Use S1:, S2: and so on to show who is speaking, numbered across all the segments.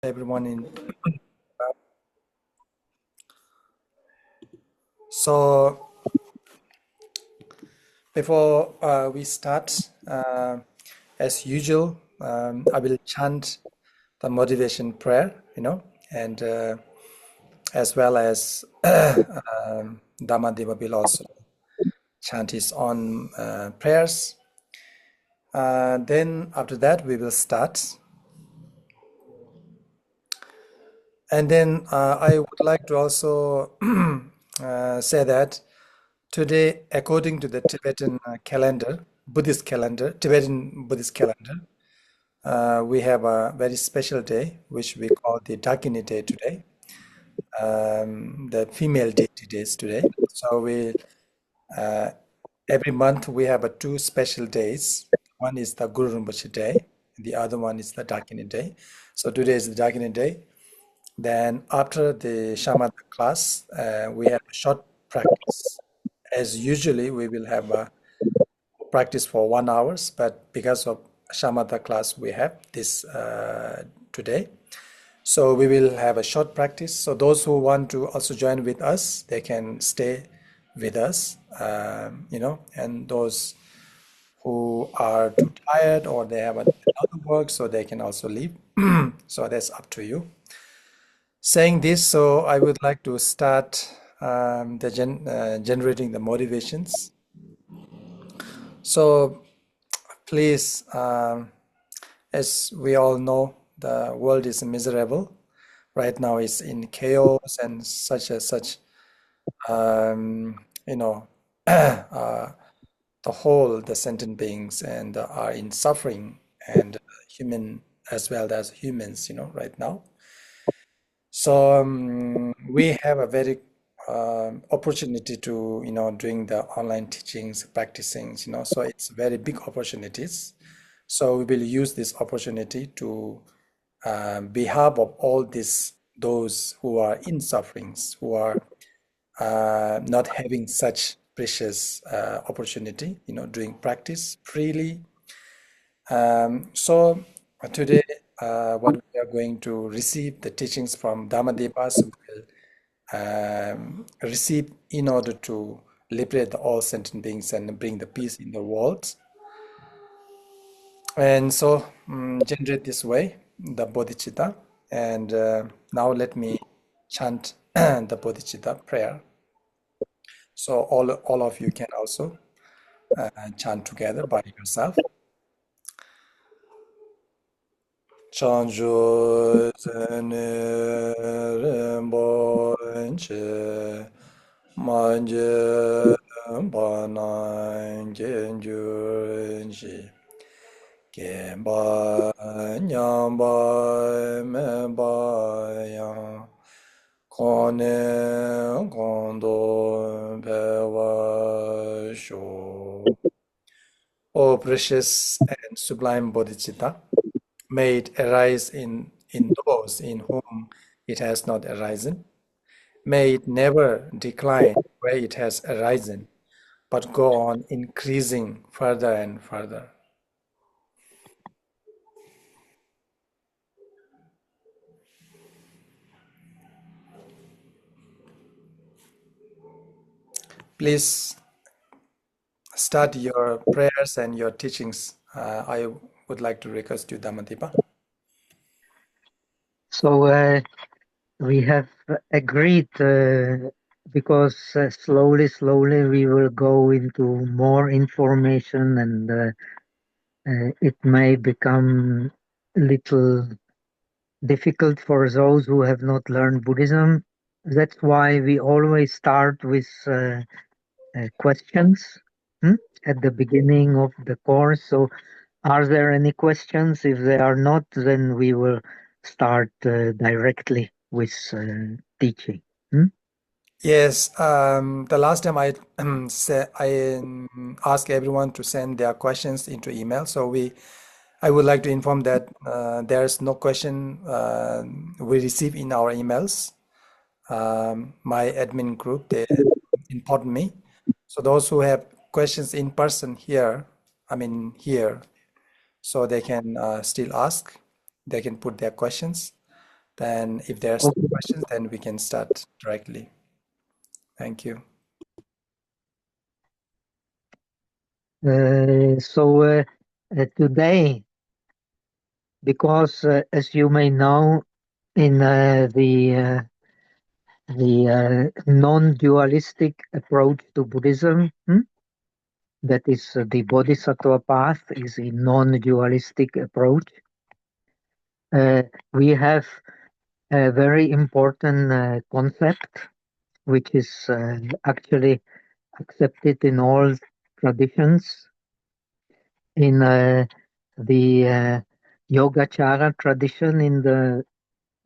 S1: Everyone in. So before we start, as usual, I will chant the motivation prayer, and as well as Dhammadipa will also chant his own prayers. Then after that, we will start. And then I would like to also say that today, according to the Tibetan calendar, Tibetan Buddhist calendar, we have a very special day, which we call the Dakini Day today. The female deity days today. So every month we have two special days. One is the Guru Rinpoche Day, the other one is the Dakini Day. So today is the Dakini Day. Then after the Shamatha class, we have a short practice. As usually, we will have a practice for 1 hour, but because of Shamatha class, we have this today. So we will have a short practice. So those who want to also join with us, they can stay with us, and those who are too tired or they have another work, so they can also leave. So that's up to you. Saying this, so I would like to start generating the motivations. So please, as we all know, the world is miserable. Right now it's in chaos and such, the sentient beings and are in suffering, and human as well as humans, right now. So we have a very opportunity to, doing the online teachings, practicing, so it's very big opportunities. So we will use this opportunity to behalf of all those who are in sufferings, who are not having such precious opportunity, doing practice freely. So today, what we are going to receive the teachings from Dhammadipa, so we will receive in order to liberate all sentient beings and bring the peace in the world. And so generate this way the bodhicitta. And now let me chant the bodhicitta prayer. So all of you can also chant together by yourself. Chanjo zene rembo enche manje banan genju enchi gemba nyamba memba yang kone kondo bewa sho. O precious and sublime bodhicitta, may it arise in those in whom it has not arisen. May it never decline where it has arisen, but go on increasing further and further. Please start your prayers and your teachings. I would like to request you, Dhammadipa.
S2: So we have agreed because slowly we will go into more information, and it may become a little difficult for those who have not learned Buddhism. That's why we always start with questions at the beginning of the course. So are there any questions? If there are not, then we will start directly with teaching.
S1: Yes, the last time I asked everyone to send their questions into email. So I would like to inform that there's no question we receive in our emails. My admin group, they informed me. So those who have questions in person here, so they can still ask. They can put their questions. Then if there's
S2: Okay.
S1: questions, then we can start directly. Thank you.
S2: Today, because as you may know, in the non-dualistic approach to Buddhism, that is the bodhisattva path, is a non-dualistic approach. We have a very important concept, which is actually accepted in all traditions. In the Yogacara tradition, in the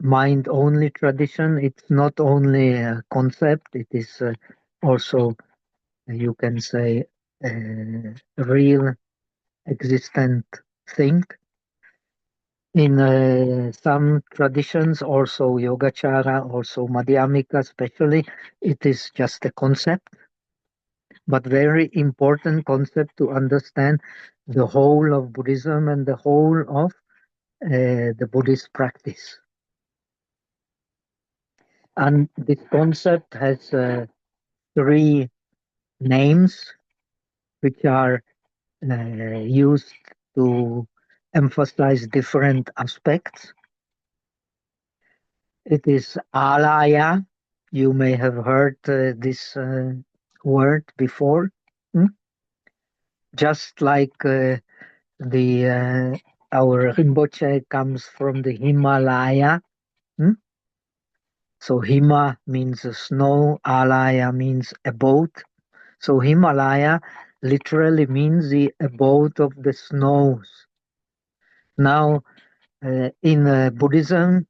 S2: mind-only tradition, it's not only a concept, it is also, you can say, a real existent thing. In some traditions, also Yogacara, also Madhyamika especially, it is just a concept, but very important concept to understand the whole of Buddhism and the whole of the Buddhist practice. And this concept has three names which are used to emphasize different aspects. It is Alaya. You may have heard this word before. Hmm? Just like the our Rinpoche comes from the Himalaya. Hmm? So Hima means snow, Alaya means abode. So Himalaya literally means the abode of the snows. Now, in Buddhism,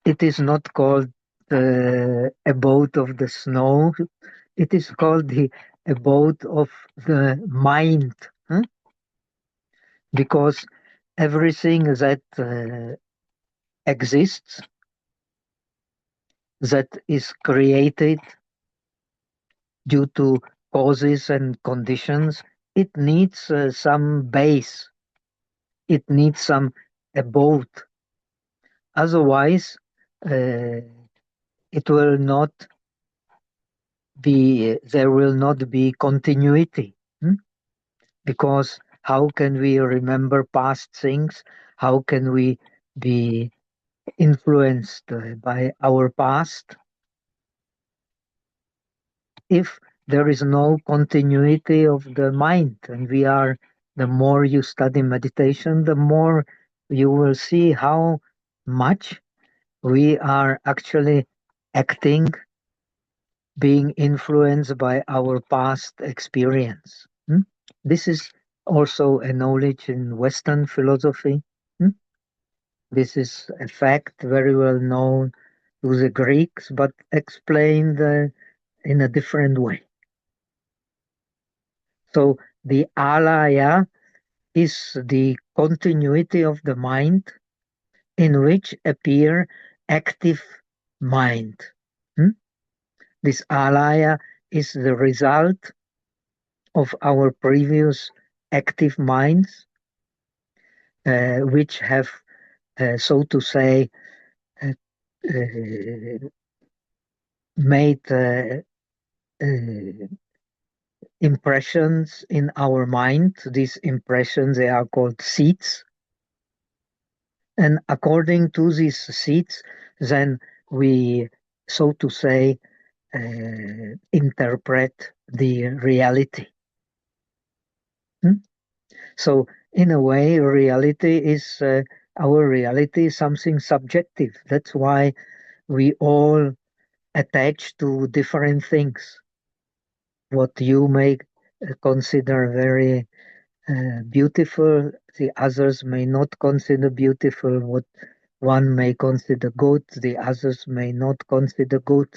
S2: it is not called the abode of the snow. It is called the abode of the mind, because everything that exists, that is created due to causes and conditions, it needs some base. It needs some abode. Otherwise, it will not be, there will not be continuity. Because how can we remember past things? How can we be influenced by our past if there is no continuity of the mind? And the more you study meditation, the more you will see how much we are actually acting, being influenced by our past experience. This is also a knowledge in Western philosophy. This is a fact very well known to the Greeks, but explained in a different way. So the alaya is the continuity of the mind in which appear active mind. This alaya is the result of our previous active minds, which have, so to say, made impressions in our mind. These impressions, they are called seeds. And according to these seeds, then we, so to say, interpret the reality. So in a way, reality is our reality is something subjective. That's why we all attach to different things. What you may consider very beautiful, the others may not consider beautiful. What one may consider good, the others may not consider good.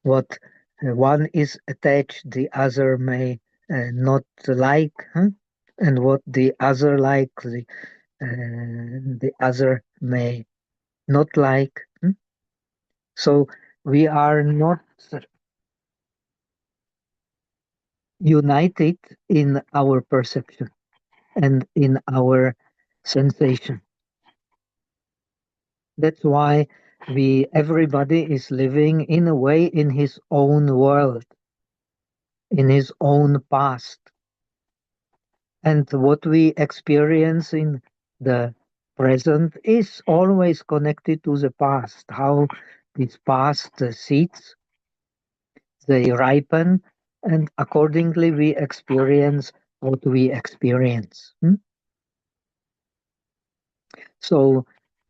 S2: What one is attached, the other may not like, and what the other like, the other may not like. So we are not united in our perception and in our sensation. That's why everybody is living in a way in his own world, in his own past. And what we experience in the present is always connected to the past. How these past seeds, they ripen, and accordingly we experience what we experience. So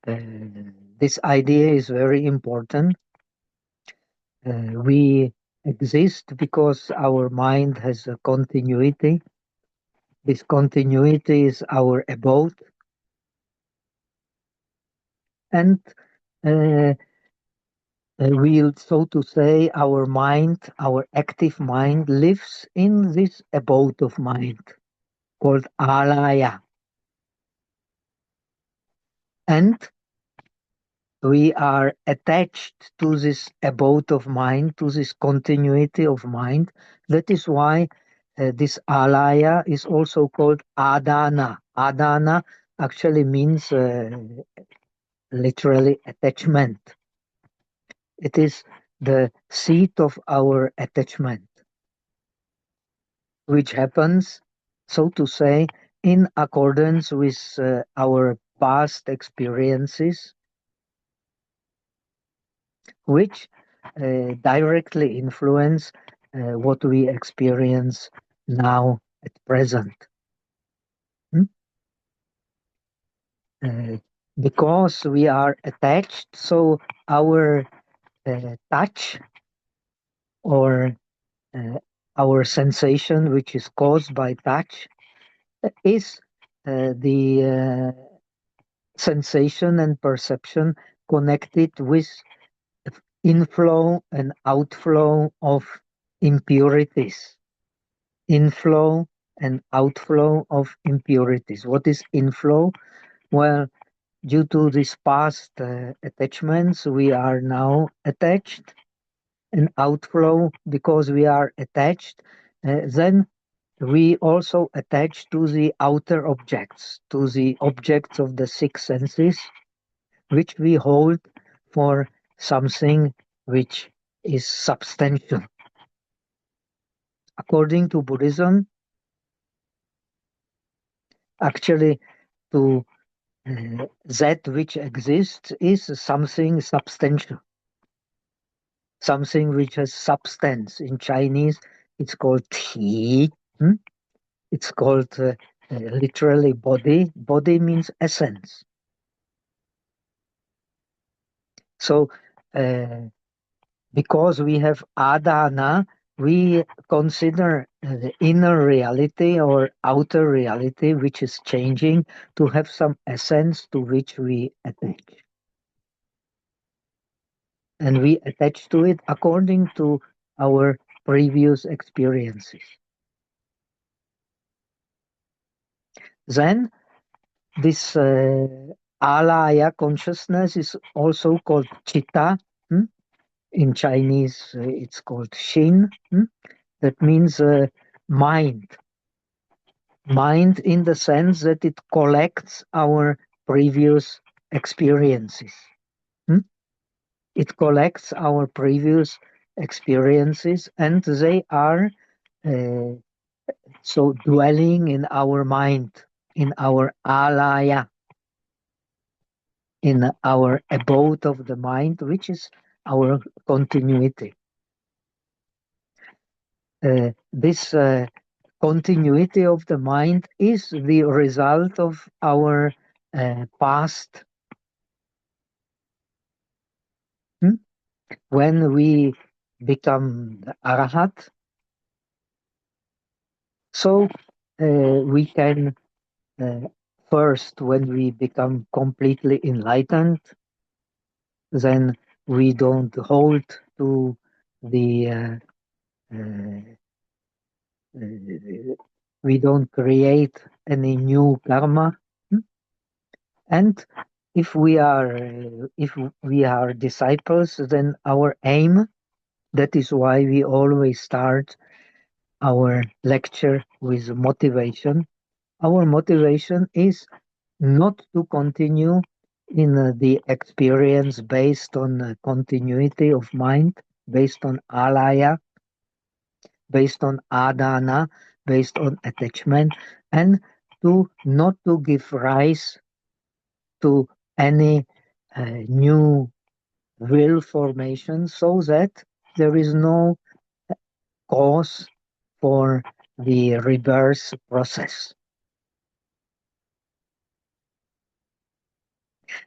S2: this idea is very important. We exist because our mind has a continuity. This continuity is our abode, and uh, we, so to say, our mind, our active mind, lives in this abode of mind called Alaya. And we are attached to this abode of mind, to this continuity of mind. That is why this Alaya is also called Adana. Adana actually means literally attachment. It is the seat of our attachment, which happens, so to say, in accordance with our past experiences, which directly influence what we experience now at present. Hmm? Uh, because we are attached, so our touch or uh, our sensation, which is caused by touch, is the sensation and perception connected with inflow and outflow of impurities. Inflow and outflow of impurities. What is inflow? Well, due to these past attachments, we are now attached, and outflow because we are attached. Then we also attach to the outer objects, to the objects of the six senses, which we hold for something which is substantial. According to Buddhism, actually, to that which exists is something substantial, something which has substance. In Chinese, it's called Ti. It's called literally body. Body means essence. So, because we have adana, we consider the inner reality or outer reality, which is changing, to have some essence to which we attach. And we attach to it according to our previous experiences. Then this alaya consciousness is also called chitta. In Chinese, it's called Shin. That means mind. Mind in the sense that it collects our previous experiences. It collects our previous experiences, and they are uh, so dwelling in our mind, in our alaya, in our abode of the mind, which is our continuity. This continuity of the mind is the result of our past. When we become the arahat, so we can first, when we become completely enlightened, then we don't hold to the we don't create any new karma. And if we are disciples, then our aim, that is why we always start our lecture with motivation. Our motivation is not to continue in the experience based on continuity of mind, based on alaya, based on adana, based on attachment, and to not to give rise to any new will formation, so that there is no cause for the reverse process.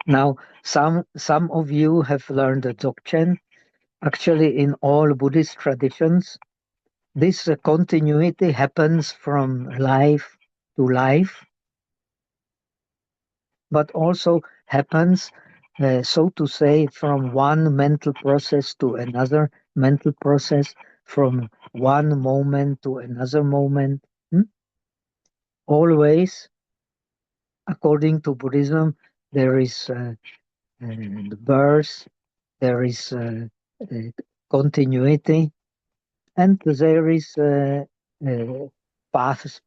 S2: Now, some of you have learned the Dzogchen. Actually, in all Buddhist traditions, this continuity happens from life to life, but also happens, so to say, from one mental process to another mental process, from one moment to another moment. Hmm? Always, according to Buddhism, there is the birth, there is continuity, and there is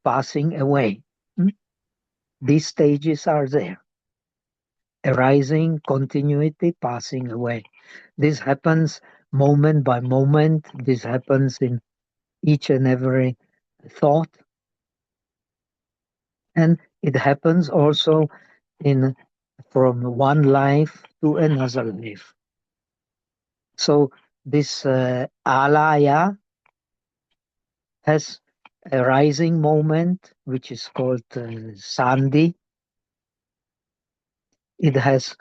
S2: passing away. Hmm? These stages are there: arising, continuity, passing away. This happens moment by moment. This happens in each and every thought, and it happens also in from one life to another life. So this alaya has a rising moment, which is called sandhi. It has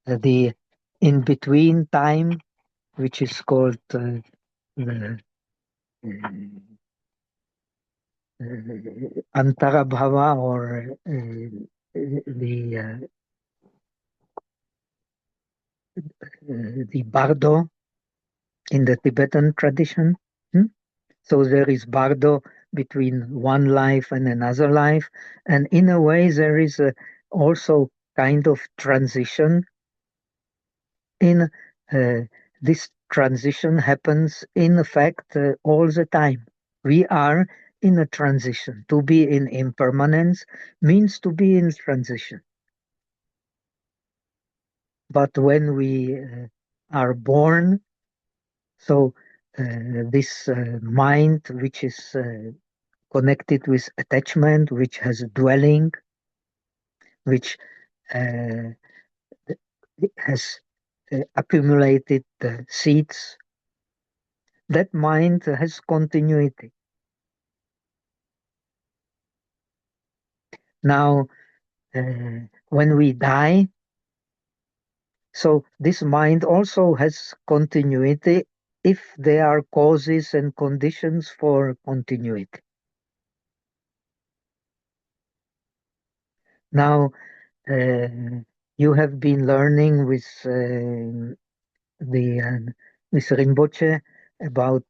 S2: the in between time, which is called the antarabhava, or the bardo in the Tibetan tradition. Hmm? So there is bardo between one life and another life, and in a way there is also kind of transition. In this transition happens in fact all the time. We are in a transition. To be in impermanence means to be in transition. But when we are born, so this mind, which is connected with attachment, which has a dwelling, which uh, has accumulated seeds, that mind has continuity. Now, when we die, so this mind also has continuity if there are causes and conditions for continuity. Now, you have been learning with with Rinpoche about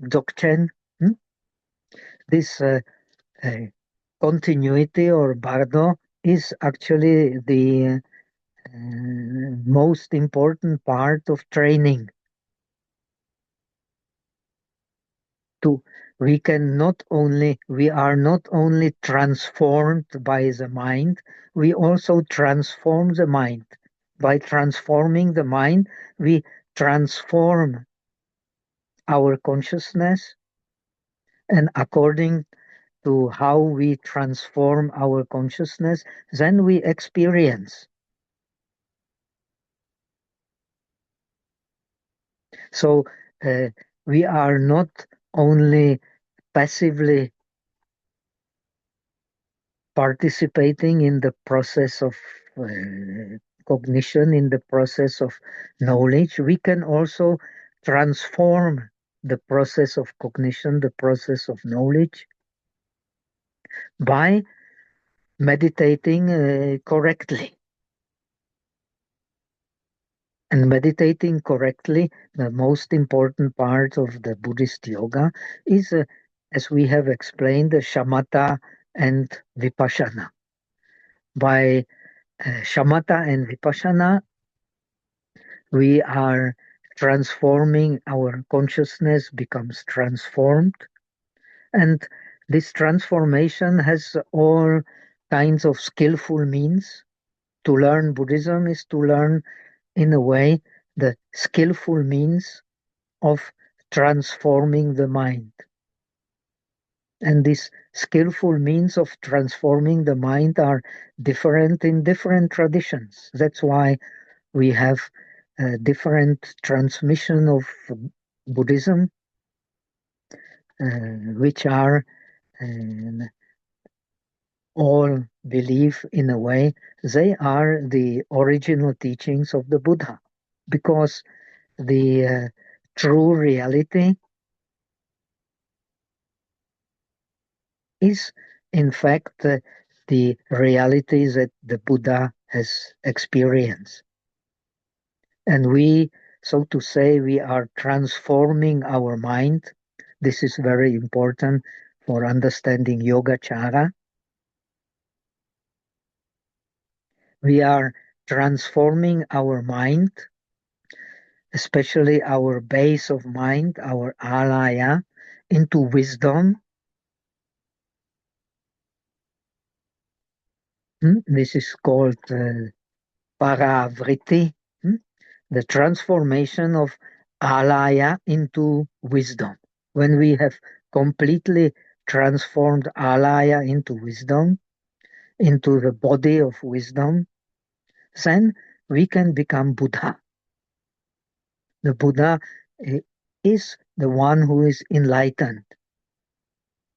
S2: Dzogchen. Hmm? This continuity or bardo is actually the most important part of training. To we are not only transformed by the mind, we also transform the mind. By transforming the mind, we transform our consciousness, and according to how we transform our consciousness, then we experience. So we are not only passively participating in the process of cognition, in the process of knowledge, we can also transform the process of cognition, the process of knowledge, by meditating correctly. And meditating correctly, the most important part of the Buddhist yoga is, as we have explained, the Shamatha and Vipassana. By Shamatha and Vipassana, we are transforming, our consciousness becomes transformed, and this transformation has all kinds of skillful means. To learn Buddhism is to learn, in a way, the skillful means of transforming the mind. And these skillful means of transforming the mind are different in different traditions. That's why we have different transmission of Buddhism, which are all believe, in a way, they are the original teachings of the Buddha, because the true reality is, in fact, the reality that the Buddha has experienced. And we, so to say, we are transforming our mind. This is very important for understanding Yogacara. We are transforming our mind, especially our base of mind, our alaya, into wisdom. This is called paravritti, the transformation of alaya into wisdom. When we have completely transformed alaya into wisdom, into the body of wisdom, then we can become Buddha. The Buddha is the one who is enlightened.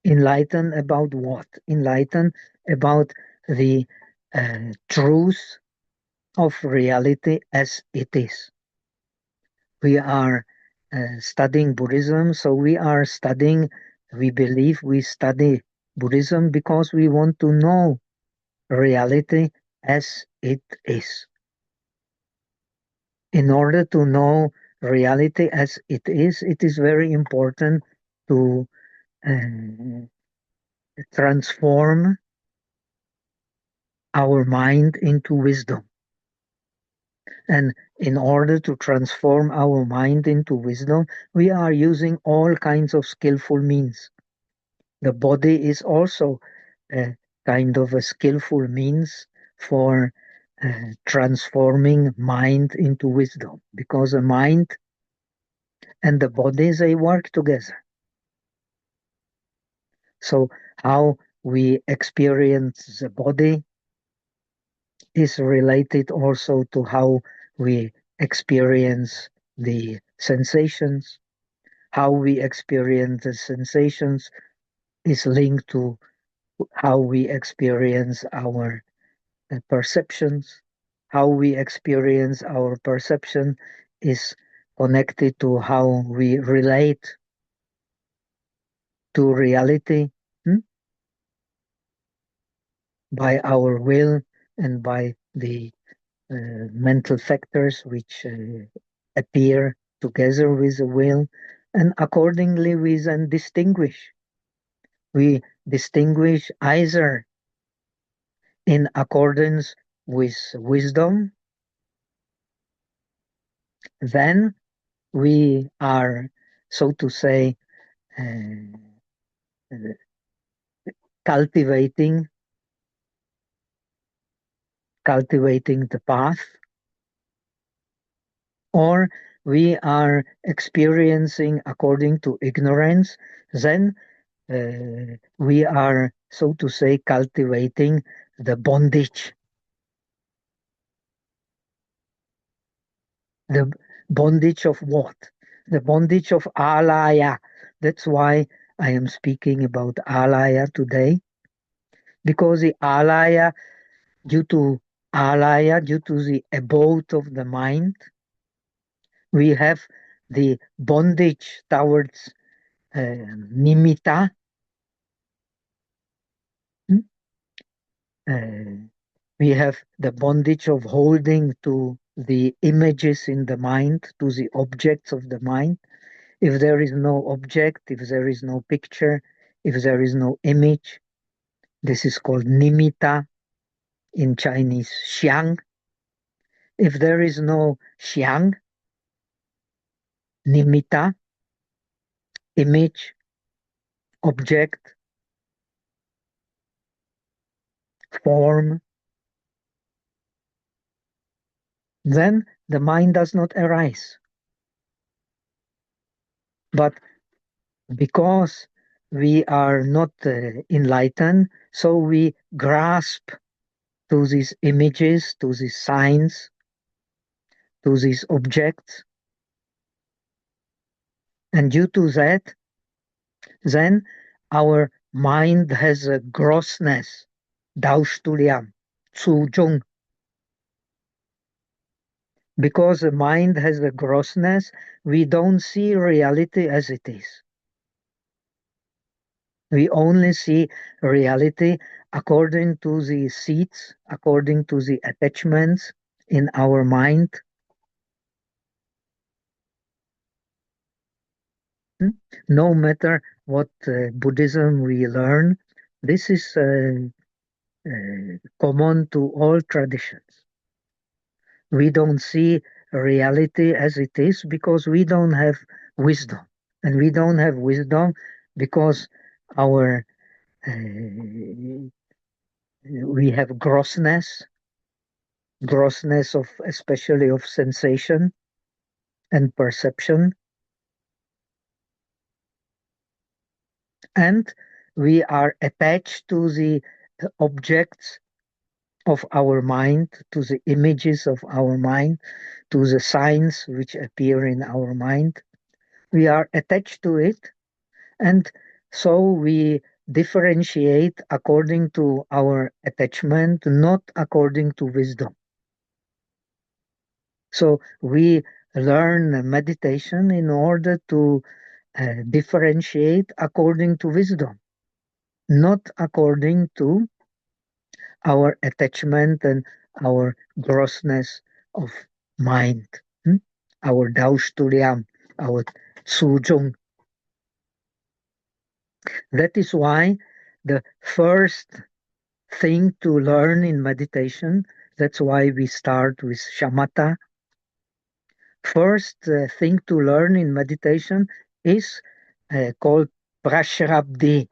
S2: Enlightened about what? Enlightened about the truth of reality as it is. We are studying Buddhism, so we are studying, we believe we study Buddhism because we want to know reality as it is. In order to know reality as it is very important to transform our mind into wisdom. And in order to transform our mind into wisdom, we are using all kinds of skillful means. The body is also a kind of a skillful means for transforming mind into wisdom, because the mind and the body, they work together. So how we experience the body is related also to how we experience the sensations. How we experience the sensations is linked to how we experience our perceptions. How we experience our perception is connected to how we relate to reality, by our will and by the mental factors which appear together with the will, and accordingly we then distinguish. We distinguish either in accordance with wisdom, then we are, so to say, cultivating the path, or we are experiencing according to ignorance, then we are, so to say, cultivating the bondage. The bondage of what? The bondage of Alaya. That's why I am speaking about Alaya today, because the Alaya, due to the abode of the mind, we have the bondage towards nimitta. We have the bondage of holding to the images in the mind, to the objects of the mind. If there is no object, if there is no picture, if there is no image, this is called nimitta, in Chinese, xiang. If there is no xiang, nimitta, image, object, form, then the mind does not arise. But because we are not enlightened, so we grasp to these images, to these signs, to these objects. And due to that, then our mind has a grossness, Daustuliam, Zhong. Because the mind has a grossness, we don't see reality as it is. We only see reality according to the seeds, according to the attachments in our mind. No matter what Buddhism we learn, this is common to all traditions. We don't see reality as it is because we don't have wisdom. And we don't have wisdom because our we have grossness of especially of sensation and perception, and we are attached to the objects of our mind, to the images of our mind, to the signs which appear in our mind. We are attached to it, and so we differentiate according to our attachment, not according to wisdom. So we learn meditation in order to differentiate according to wisdom, not according to our attachment and our grossness of mind, our Daustuliam, our Sujung. That is why the first thing to learn in meditation, that's why we start with Shamatha. First thing to learn in meditation is called Prashrabdi,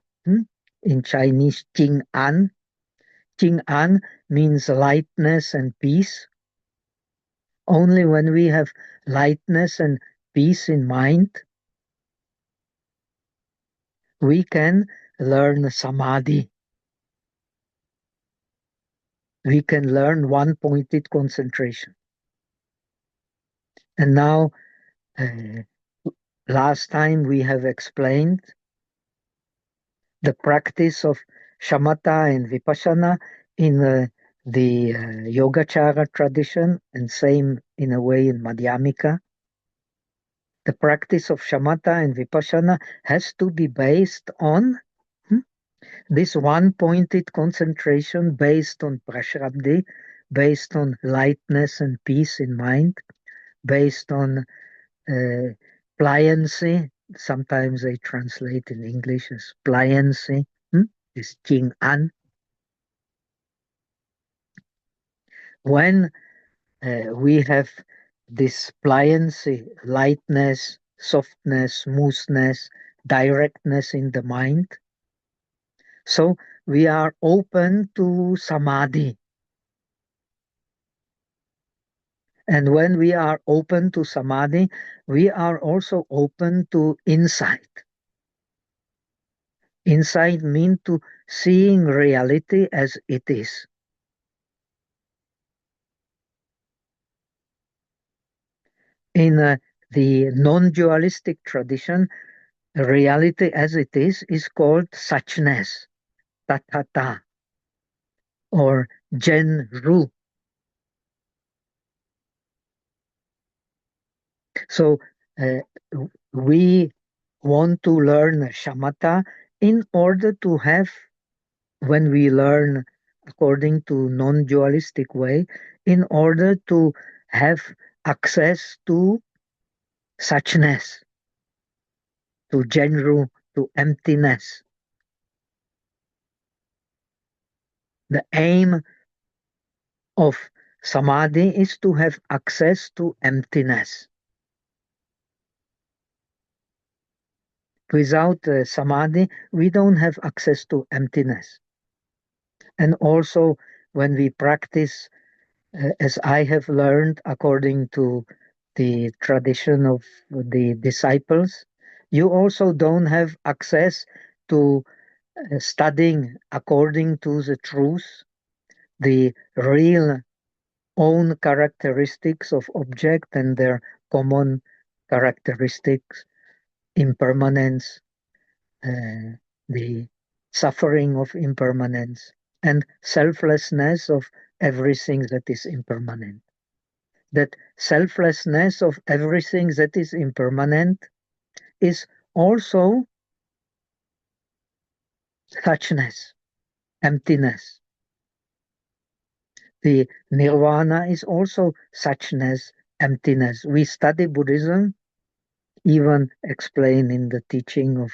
S2: in Chinese Jing An. Jing An means lightness and peace. Only when we have lightness and peace in mind, we can learn samadhi. We can learn one-pointed concentration. And now, last time we have explained the practice of shamatha and vipassana in the Yogacara tradition, and same in a way in Madhyamika. The practice of shamatha and vipassana has to be based on this one-pointed concentration, based on prashrabdi, based on lightness and peace in mind, based on pliancy. Sometimes they translate in English as pliancy, is Jing An. When we have this pliancy, lightness, softness, smoothness, directness in the mind, so we are open to samadhi. And when we are open to samadhi, we are also open to insight. Insight means to seeing reality as it is. In the non-dualistic tradition, reality as it is called suchness, tathata, or Jen-ru. So we want to learn shamatha in order to have, when we learn according to non-dualistic way, in order to have access to suchness, to Genru, to emptiness. The aim of samadhi is to have access to emptiness. Without samadhi, we don't have access to emptiness. And also, when we practice as I have learned according to the tradition of the disciples, you also don't have access to studying according to the truth, the real own characteristics of object and their common characteristics, impermanence, the suffering of impermanence, and selflessness of everything that is impermanent. That selflessness of everything that is impermanent is also suchness, emptiness. The nirvana is also suchness, emptiness. We study Buddhism, even explained in the teaching of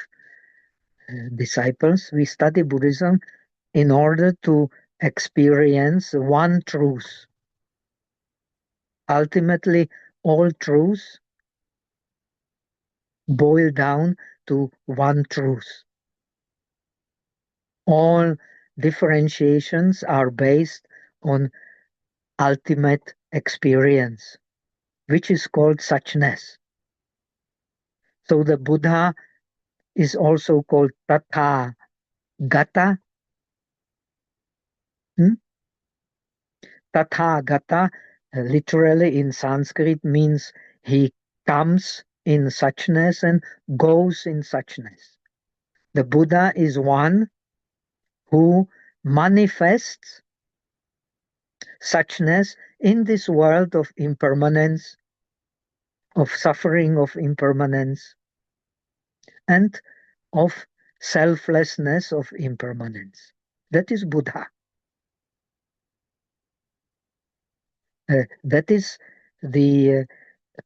S2: disciples. We study Buddhism in order to experience one truth. Ultimately, all truths boil down to one truth. All differentiations are based on ultimate experience, which is called suchness. So the Buddha is also called Tathagata. Hmm? Tathagata, literally in Sanskrit, means he comes in suchness and goes in suchness. The Buddha is one who manifests suchness in this world of impermanence, of suffering of impermanence, and of selflessness of impermanence. That is Buddha. That is the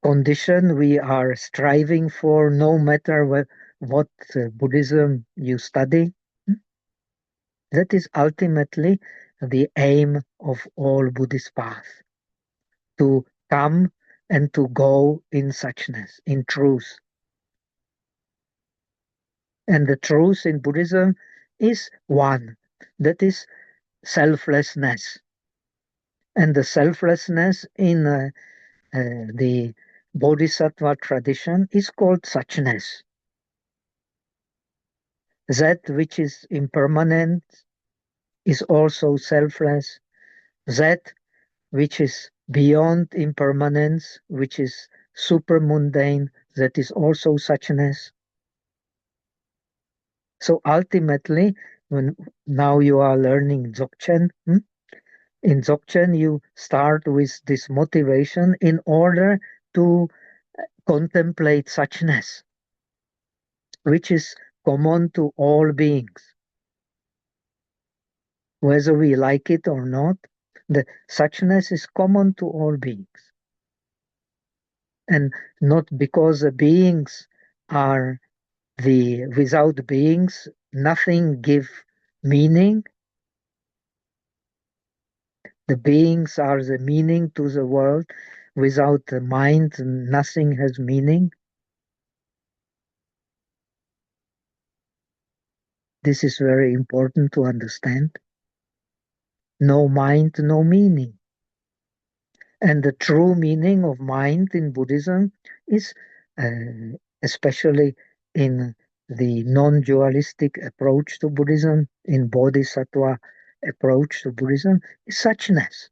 S2: condition we are striving for, no matter what Buddhism you study. That is ultimately the aim of all Buddhist paths, to come and to go in suchness, in truth. And the truth in Buddhism is one, that is selflessness. And the selflessness in the bodhisattva tradition is called suchness. That which is impermanent is also selfless. That which is beyond impermanence, which is supermundane, that is also suchness. So ultimately, when now you are learning Dzogchen, in Dzogchen you start with this motivation in order to contemplate suchness, which is common to all beings. Whether we like it or not, the suchness is common to all beings. And not because the beings are without beings, nothing give meaning. The beings are the meaning to the world. Without the mind, nothing has meaning. This is very important to understand. No mind, no meaning. And the true meaning of mind in Buddhism is, especially in the non-dualistic approach to Buddhism, in bodhisattva approach to Buddhism, is suchness.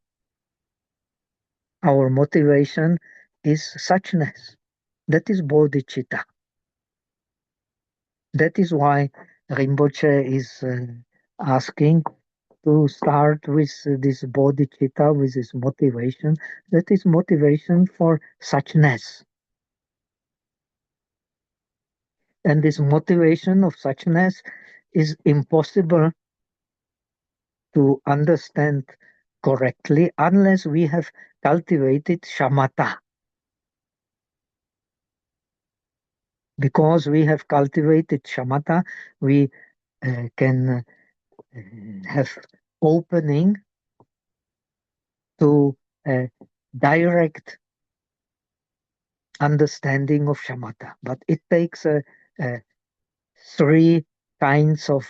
S2: Our motivation is suchness. That is bodhicitta. That is why Rinpoche is asking to start with this bodhicitta, with this motivation. That is motivation for suchness. And this motivation of suchness is impossible to understand correctly unless we have cultivated shamatha. Because we have cultivated shamatha, we can have opening to a direct understanding of shamatha. But it takes three kinds of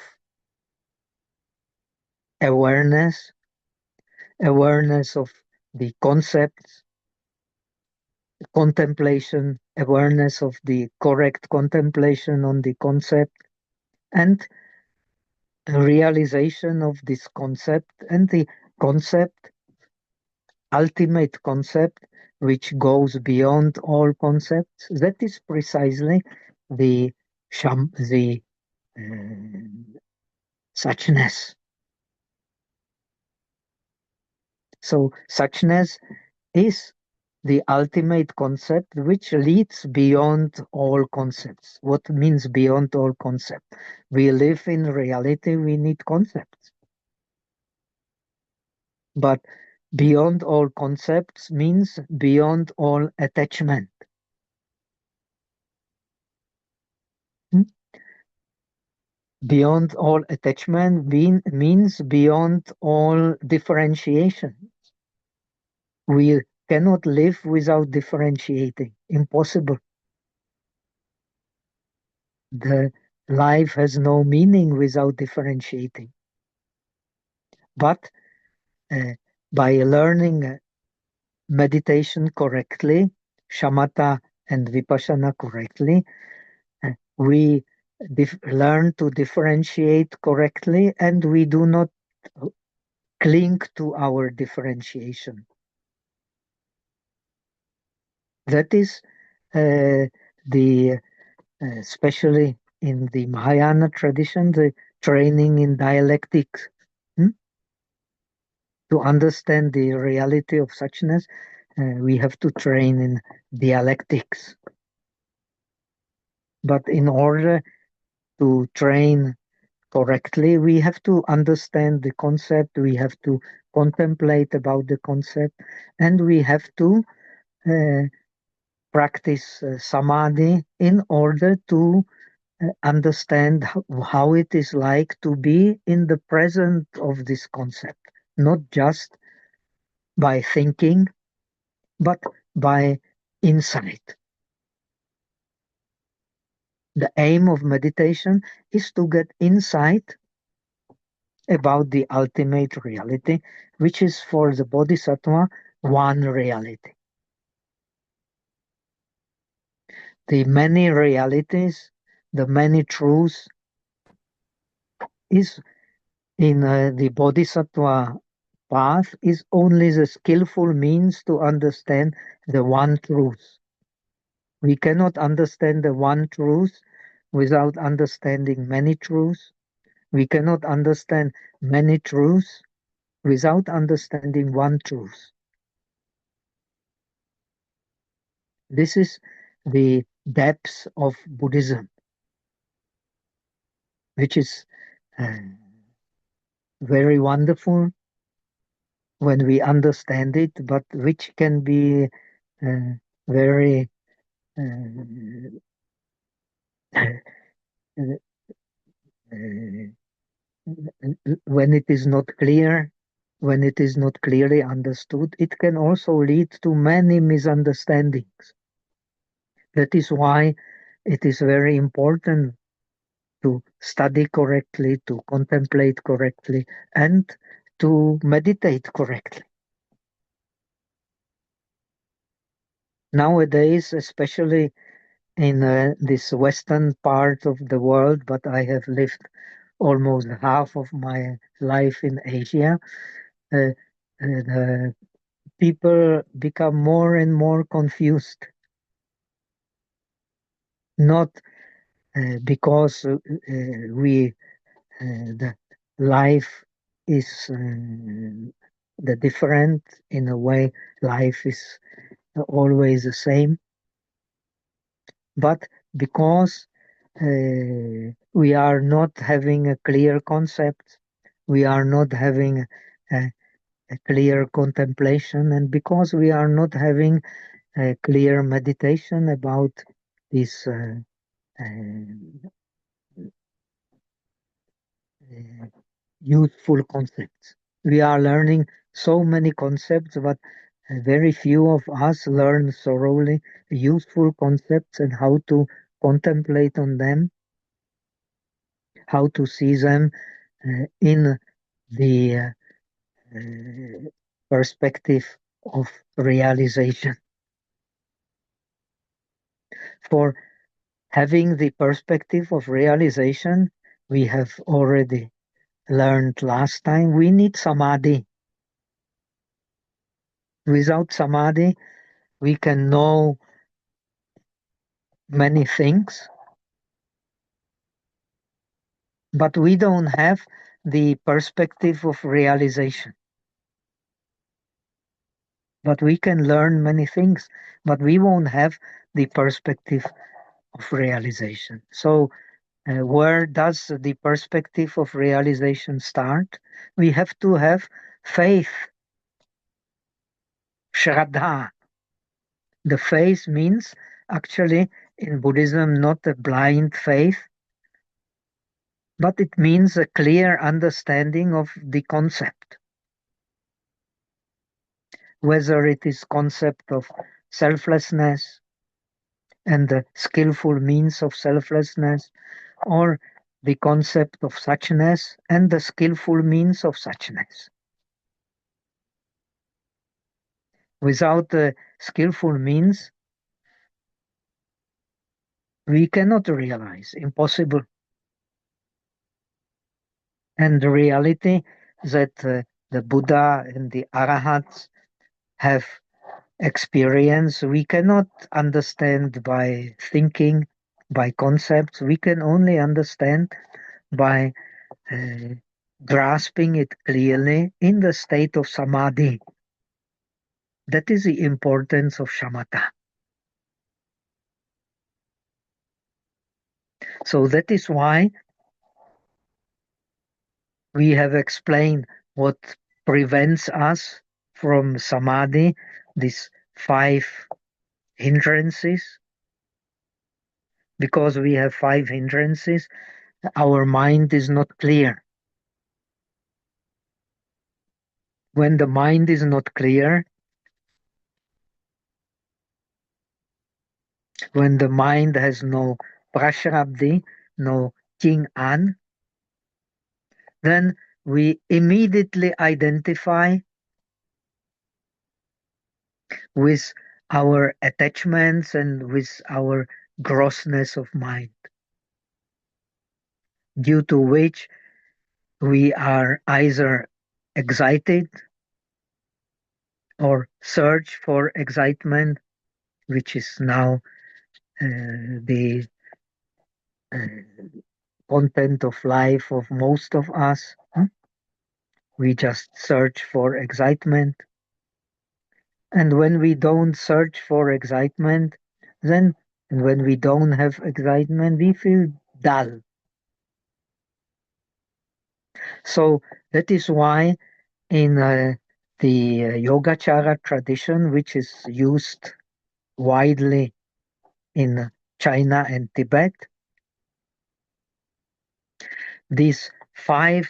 S2: awareness of the concepts, contemplation, awareness of the correct contemplation on the concept, and realization of this concept, and the concept, ultimate concept, which goes beyond all concepts. That is precisely the suchness. So suchness is the ultimate concept which leads beyond all concepts. What means beyond all concepts? We live in reality, we need concepts. But beyond all concepts means beyond all attachment. Hmm? Beyond all attachment means beyond all differentiation. We cannot live without differentiating. Impossible. The life has no meaning without differentiating. But by learning meditation correctly, shamatha and vipassana correctly, we learn to differentiate correctly, and we do not cling to our differentiation. That is the especially in the Mahayana tradition, the training in dialectics. To understand the reality of suchness, we have to train in dialectics. But in order to train correctly, we have to understand the concept, we have to contemplate about the concept, and we have to practice samadhi in order to understand how it is like to be in the present of this concept, not just by thinking, but by insight. The aim of meditation is to get insight about the ultimate reality, which is for the bodhisattva one reality. The many realities, the many truths is in the bodhisattva path is only the skillful means to understand the one truth. We cannot understand the one truth without understanding many truths. We cannot understand many truths without understanding one truth. This is the depths of Buddhism, which is very wonderful when we understand it, but which can be very when it is not clear, when it is not clearly understood, it can also lead to many misunderstandings. That is why it is very important to study correctly, to contemplate correctly, and to meditate correctly. Nowadays, especially in this western part of the world, but I have lived almost half of my life in Asia, the people become more and more confused. Not because the life is the different, in a way life is always the same, but because we are not having a clear concept, we are not having a clear contemplation, and because we are not having a clear meditation about this useful concepts. We are learning so many concepts, but very few of us learn thoroughly useful concepts and how to contemplate on them, how to see them in the perspective of realization. For having the perspective of realization, we have already learned last time, we need samadhi. Without samadhi, we can know many things, but we don't have the perspective of realization. But we can learn many things, but we won't have the perspective of realization. So, where does the perspective of realization start? We have to have faith, Shraddha. The faith means actually in Buddhism not a blind faith, but it means a clear understanding of the concept. Whether it is concept of selflessness and the skillful means of selflessness, or the concept of suchness and the skillful means of suchness. Without the skillful means, we cannot realize, impossible. And the reality that the Buddha and the Arahats have experienced, we cannot understand by thinking, by concepts. We can only understand by uh, grasping it clearly in the state of samadhi. That is the importance of shamatha. So that is why we have explained what prevents us from samadhi, these 5 hindrances. Because we have 5 hindrances, our mind is not clear. When the mind is not clear, when the mind has no prashrabdhi, no king an, then we immediately identify with our attachments and with our grossness of mind, due to which we are either excited or search for excitement, which is now the uh, content of life of most of us. We just search for excitement. And when we don't search for excitement, then and when we don't have excitement, we feel dull. So that is why in the Yogacara tradition, which is used widely in China and Tibet, these 5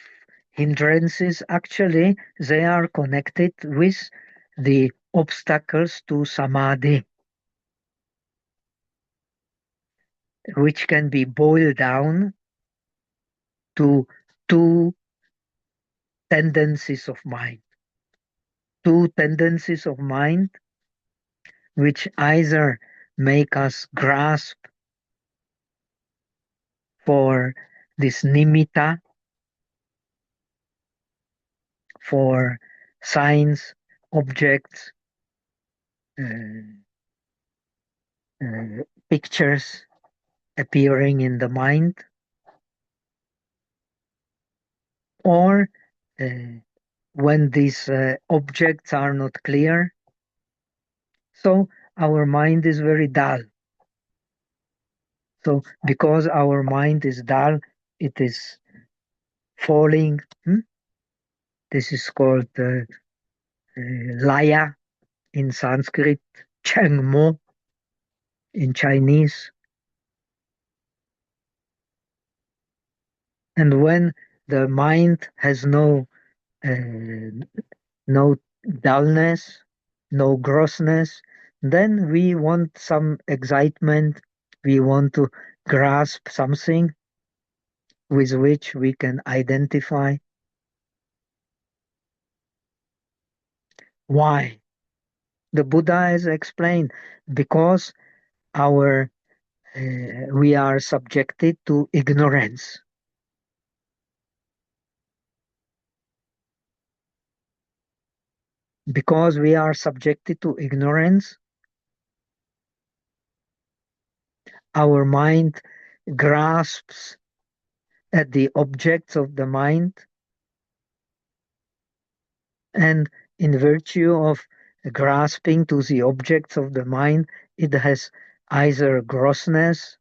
S2: hindrances actually they are connected with the obstacles to samadhi, which can be boiled down to 2 tendencies of mind. 2 tendencies of mind which either make us grasp for this nimitta, for signs, objects, uh, pictures appearing in the mind, or when these objects are not clear, so our mind is very dull. So because our mind is dull, it is falling. This is called Laya in Sanskrit, Chengmo in Chinese. And when the mind has no dullness, no grossness, then we want some excitement. We want to grasp something with which we can identify. Why? The Buddha has explained because our we are subjected to ignorance. Because we are subjected to ignorance, our mind grasps at the objects of the mind, and in virtue of grasping to the objects of the mind, it has either grossness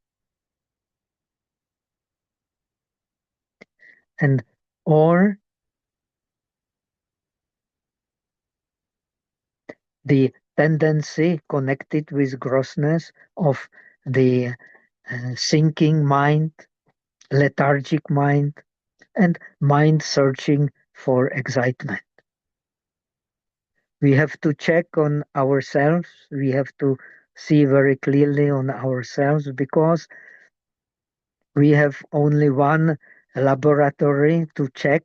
S2: and or the tendency connected with grossness of the sinking mind, lethargic mind, and mind searching for excitement. We have to check on ourselves. We have to see very clearly on ourselves because we have only one laboratory to check,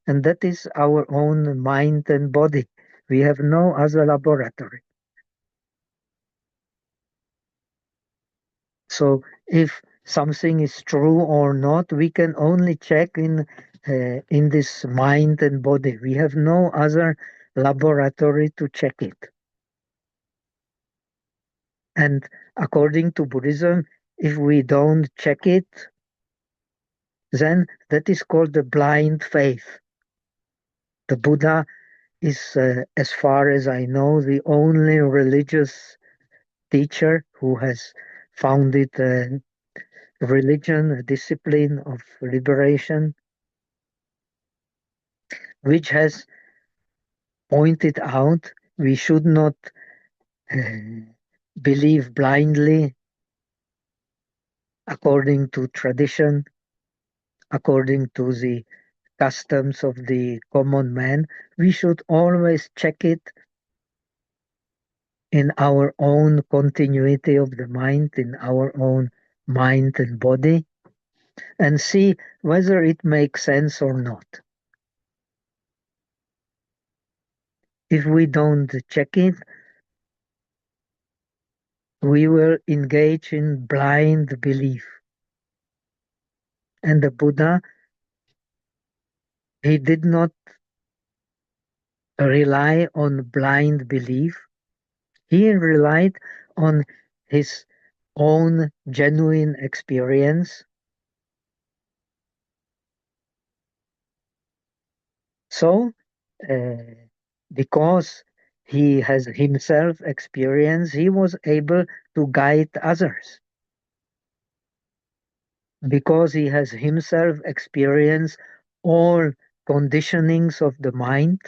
S2: and that is our own mind and body. We have no other laboratory. So if something is true or not, we can only check in this mind and body. We have no other laboratory to check it. And according to Buddhism, if we don't check it, then that is called the blind faith. The Buddha is, as far as I know, the only religious teacher who has founded a religion, a discipline of liberation, which has pointed out we should not uh, believe blindly according to tradition, according to the customs of the common man. We should always check it in our own continuity of the mind, in our own mind and body, and see whether it makes sense or not. If we don't check it, we will engage in blind belief. And the Buddha, he did not rely on blind belief. He relied on his own genuine experience. So, uh, because he has himself experienced, he was able to guide others. Because he has himself experienced all conditionings of the mind.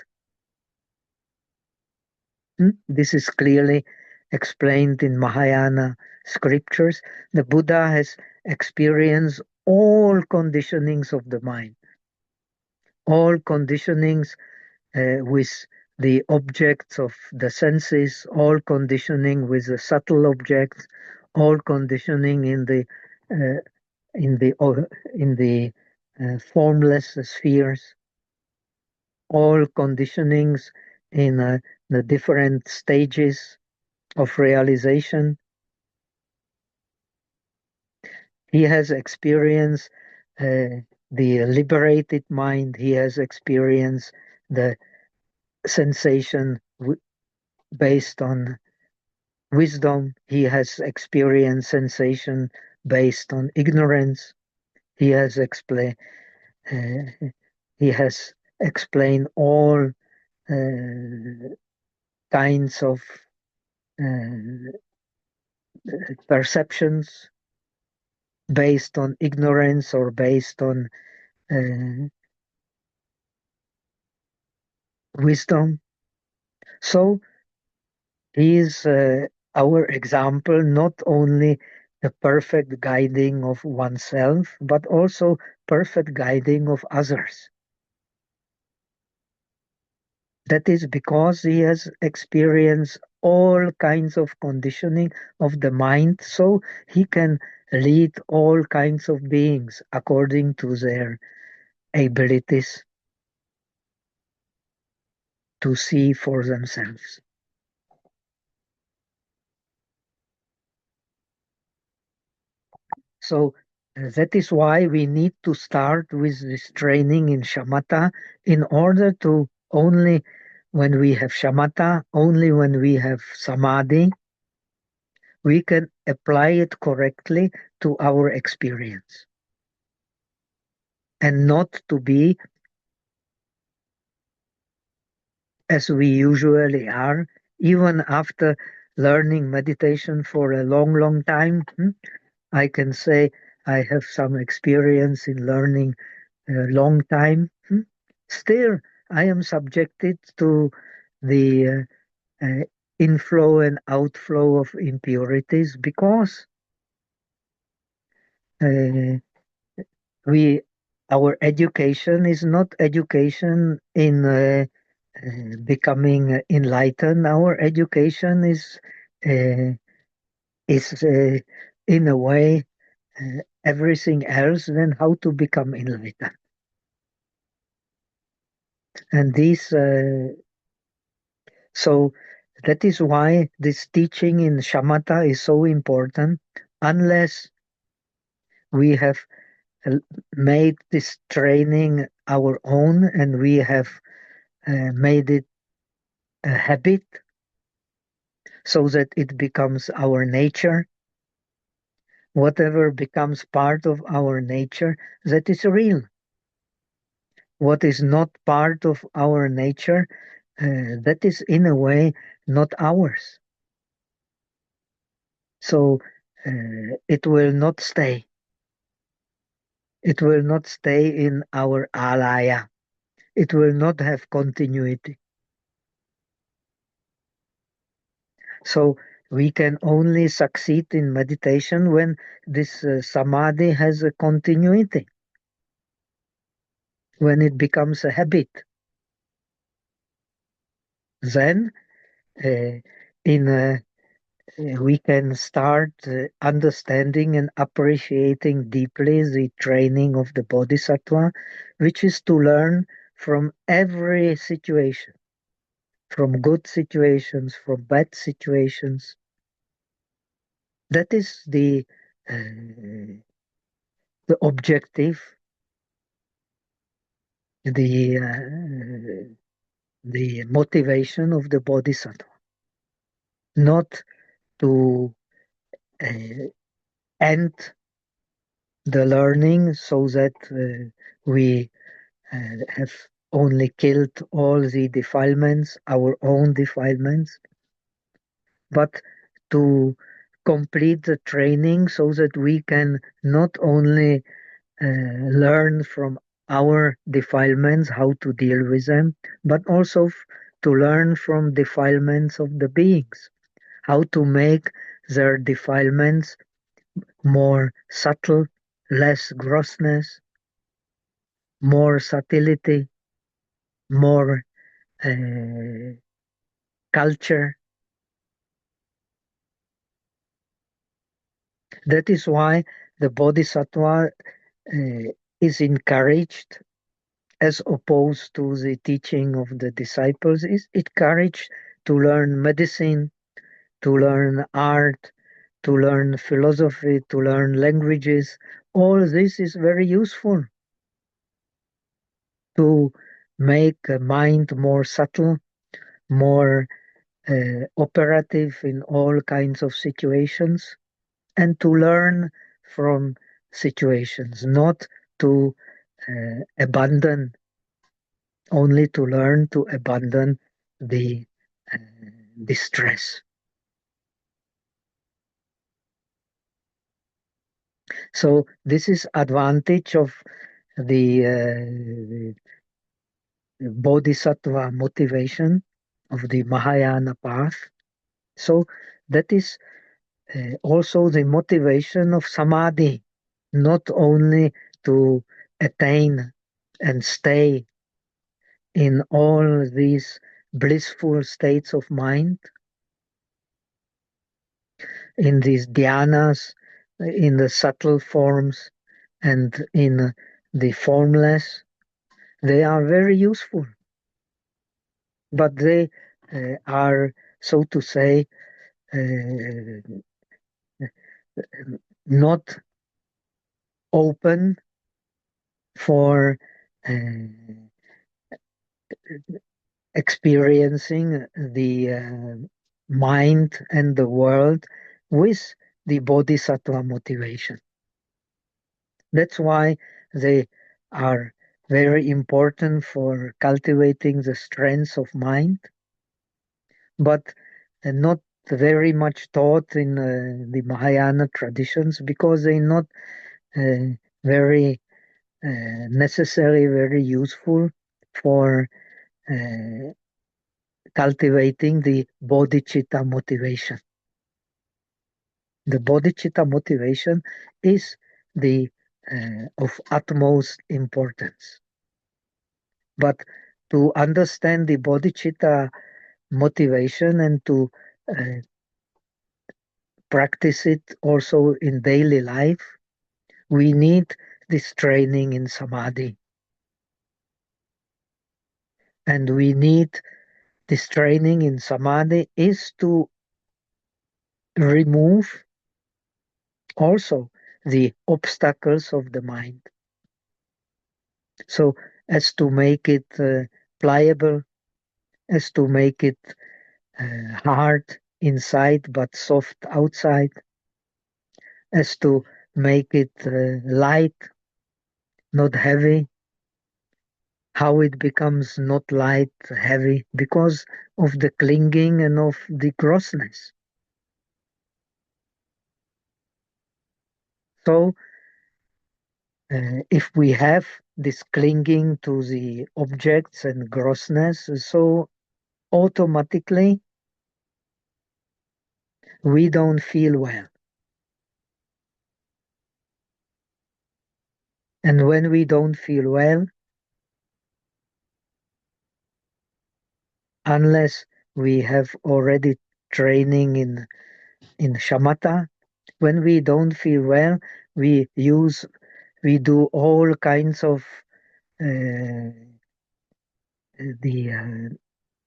S2: This is clearly explained in Mahayana scriptures. The Buddha has experienced all conditionings of the mind, all conditionings with the objects of the senses, all conditioning with the subtle objects, all conditioning uh, in the in the formless spheres, all conditionings in the different stages of realization. He has experienced the liberated mind. He has experienced the sensation based on wisdom. He has experienced sensation based on ignorance. He has explained. He has explained all kinds of uh, perceptions based on ignorance or based on uh, wisdom. So he is our example, not only the perfect guiding of oneself, but also perfect guiding of others. That is because he has experienced all kinds of conditioning of the mind, so he can lead all kinds of beings according to their abilities to see for themselves. So that is why we need to start with this training in Shamatha in order to only when we have Shamatha, only when we have Samadhi, we can apply it correctly to our experience and not to be as we usually are, even after learning meditation for a long, long time. I can say I have some experience in learning a long time. Still, I am subjected to the inflow and outflow of impurities because uh, we our education is not education in becoming enlightened. Our education uh, is in a way everything else than how to become enlightened. And this so that is why this teaching in Shamatha is so important. Unless we have uh, made this training our own and we have made it a habit so that it becomes our nature, whatever becomes part of our nature, that is real. What is not part of our nature, that is in a way not ours. So it will not stay. It will not stay in our alaya. It will not have continuity. So we can only succeed in meditation when this samadhi has a continuity, when it becomes a habit. Then uh, in we can start understanding and appreciating deeply the training of the bodhisattva, which is to learn from every situation, from good situations, from bad situations. That is the objective, the motivation of the bodhisattva, not to uh, end the learning so that we have only killed all the defilements, our own defilements, but to complete the training so that we can not only learn from our defilements how to deal with them, but also to learn from defilements of the beings, how to make their defilements more subtle, less grossness, more subtlety, more uh, culture. That is why the bodhisattva is encouraged, as opposed to the teaching of the disciples, is encouraged to learn medicine, to learn art, to learn philosophy, to learn languages. All this is very useful to make a mind more subtle, more operative in all kinds of situations, and to learn from situations, not to abandon, only to learn to abandon the uh, distress. So this is advantage of the bodhisattva motivation of the Mahayana path. So that is also the motivation of samadhi, not only to attain and stay in all these blissful states of mind, in these dhyanas, in the subtle forms, and in the formless. They are very useful, but they are, so to say, not open for experiencing the mind and the world with the bodhisattva motivation. That's why they are very important for cultivating the strength of mind, but not very much taught in the Mahayana traditions because they're not very necessary, very useful for cultivating the bodhicitta motivation. The bodhicitta motivation is the of utmost importance. But to understand the bodhicitta motivation and to uh, practice it also in daily life, we need this training in samadhi. And we need this training in samadhi is to remove also the obstacles of the mind. So as to make it pliable, as to make it hard inside but soft outside, as to make it light, not heavy. How it becomes not light, heavy, because of the clinging and of the grossness. So if we have this clinging to the objects and grossness, so automatically we don't feel well. And when we don't feel well, unless we have already training in Shamatha, when we don't feel well, we do all kinds of the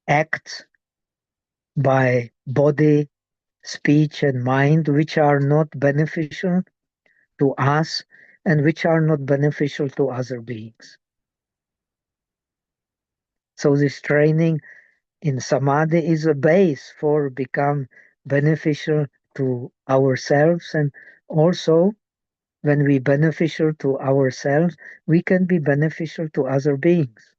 S2: acts by body, speech, and mind, which are not beneficial to us and which are not beneficial to other beings. So this training in samadhi is a base for become beneficial to ourselves, and also when we beneficial to ourselves, we can be beneficial to other beings.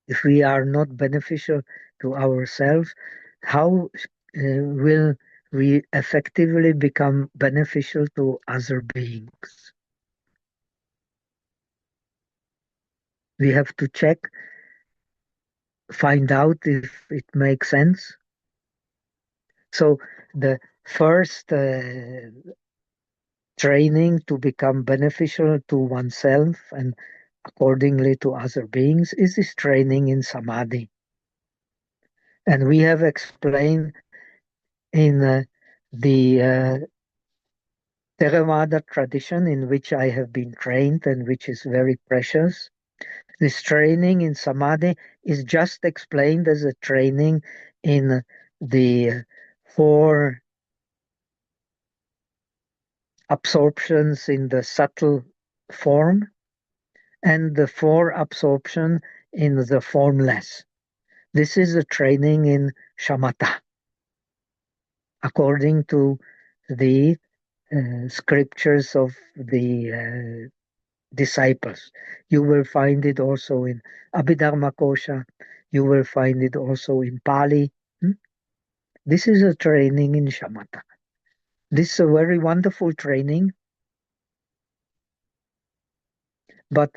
S2: If we are not beneficial to ourselves, how will we effectively become beneficial to other beings? We have to check, find out if it makes sense. So the first training to become beneficial to oneself and accordingly to other beings is this training in samadhi. And we have explained in the Theravada tradition in which I have been trained and which is very precious. This training in samadhi is just explained as a training in the four absorptions in the subtle form and the four absorption in the formless. This is a training in Shamatha, according to the scriptures of the disciples. You will find it also in Abhidharma Kosha. You will find it also in Pali. This is a training in Shamatha. This is a very wonderful training, but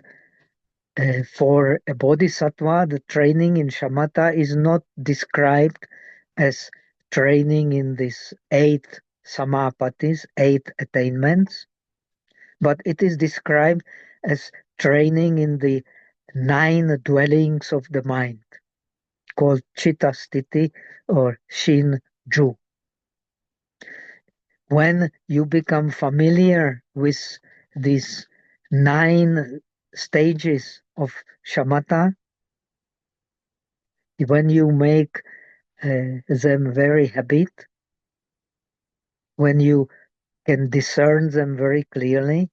S2: for a bodhisattva, the training in Shamatha is not described as training in these 8 samapatis, 8 attainments, but it is described as training in the 9 dwellings of the mind, called Chitta Sthiti or Shin Ju. When you become familiar with these 9 stages of shamatha, when you make them very habit, when you can discern them very clearly.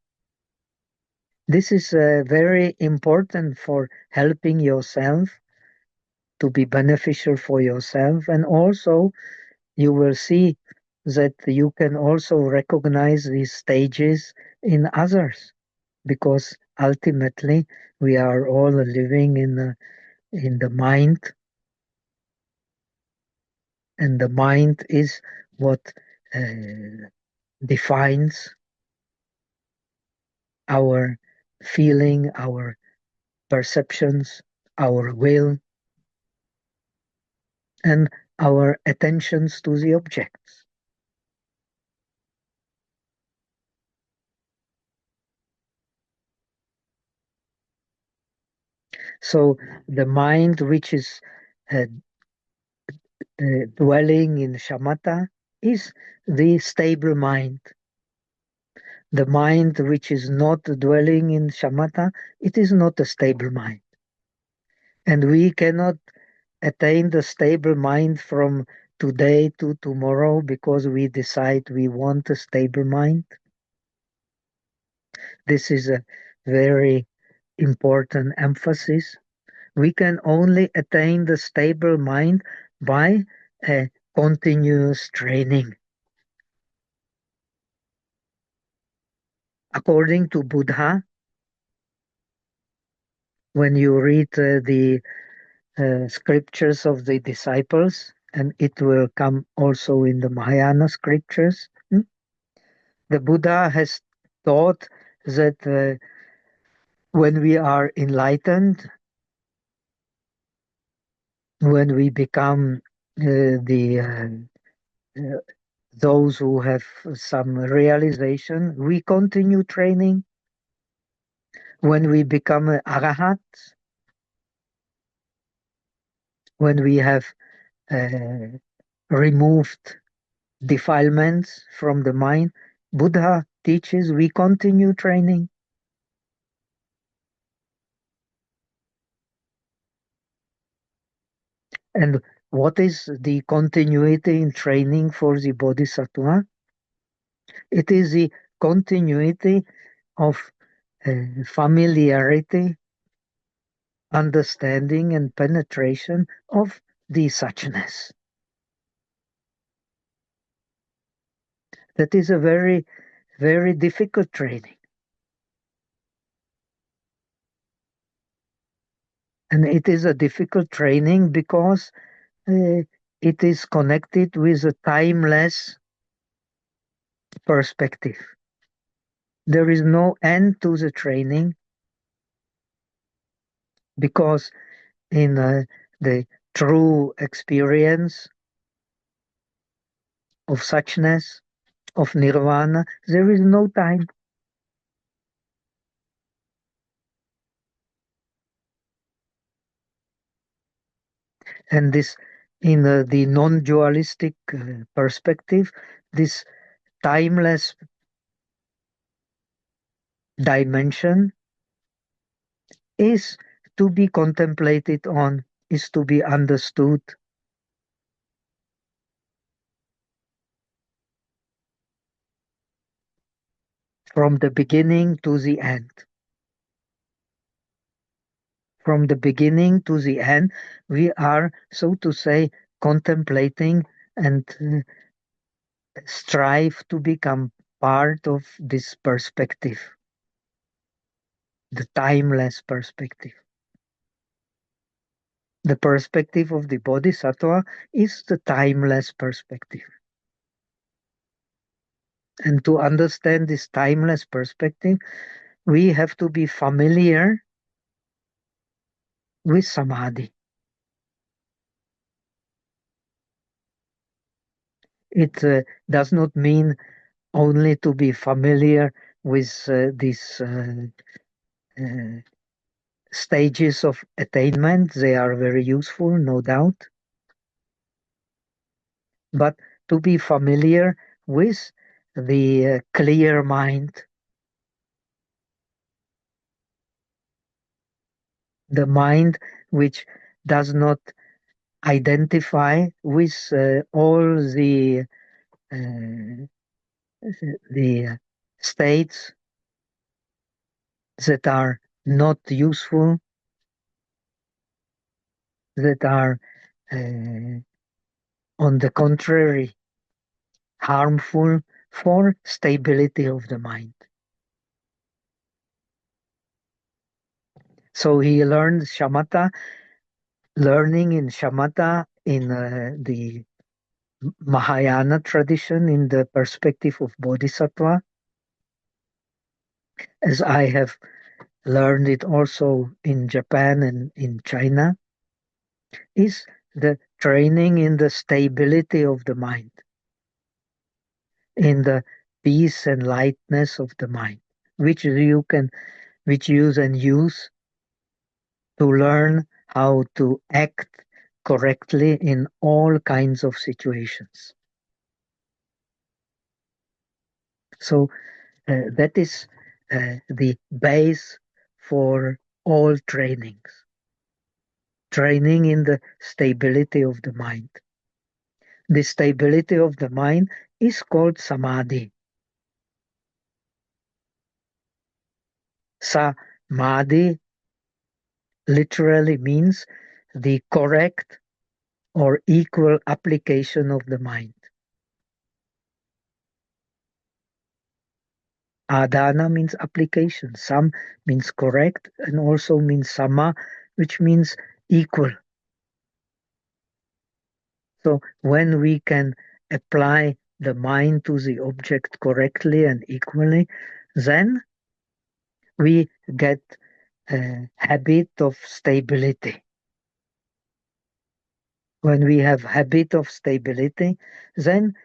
S2: This is very important for helping yourself to be beneficial for yourself, and also you will see that you can also recognize these stages in others, because ultimately we are all living in the mind, and the mind is what defines our feeling, our perceptions, our will, and our attentions to the objects. So the mind which is uh, dwelling in Shamatha is the stable mind. The mind which is not dwelling in Shamatha, it is not a stable mind. And we cannot attain the stable mind from today to tomorrow because we decide we want a stable mind. This is a very important emphasis. We can only attain the stable mind by a continuous training. According to Buddha, when you read the scriptures of the disciples, and it will come also in the Mahayana scriptures, the Buddha has taught that when we are enlightened, when we become the those who have some realization, we continue training. When we become arahat, when we have uh, removed defilements from the mind, Buddha teaches we continue training. And what is the continuity in training for the bodhisattva? It is the continuity of familiarity, understanding, and penetration of the suchness. That is a very, very difficult training. And it is a difficult training because it is connected with a timeless perspective. There is no end to the training because in the true experience of suchness, of nirvana, there is no time. And this, in the non-dualistic perspective, this timeless dimension is to be contemplated on, is to be understood. From the beginning to the end. From the beginning to the end, we are, so to say, contemplating and strive to become part of this perspective, the timeless perspective. The perspective of the bodhisattva is the timeless perspective. And to understand this timeless perspective, we have to be familiar with samadhi. It does not mean only to be familiar with these stages of attainment. They are very useful, no doubt. But to be familiar with the clear mind, the mind which does not identify with all the uh, the states that are not useful, that are on the contrary harmful for stability of the mind. So he learned shamatha, learning in shamatha in the Mahayana tradition in the perspective of bodhisattva, as I have learned it also in Japan and in China, is the training in the stability of the mind, in the peace and lightness of the mind, which you can use to learn how to act correctly in all kinds of situations. So that is the base for all trainings. Training in the stability of the mind. The stability of the mind is called samadhi. Samadhi literally means the correct or equal application of the mind. Adana means application. Sam means correct and also means sama, which means equal. So when we can apply the mind to the object correctly and equally, then we get a habit of stability. When we have habit of stability, then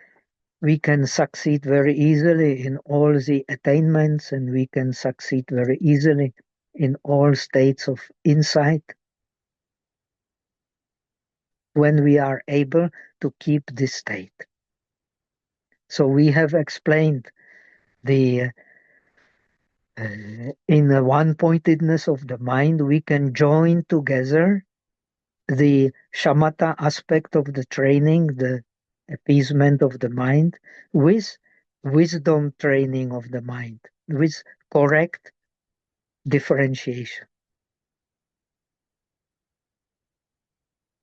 S2: we can succeed very easily in all the attainments, and we can succeed very easily in all states of insight when we are able to keep this state. So we have explained the in the one-pointedness of the mind, we can join together the shamatha aspect of the training, the appeasement of the mind, with wisdom training of the mind, with correct differentiation.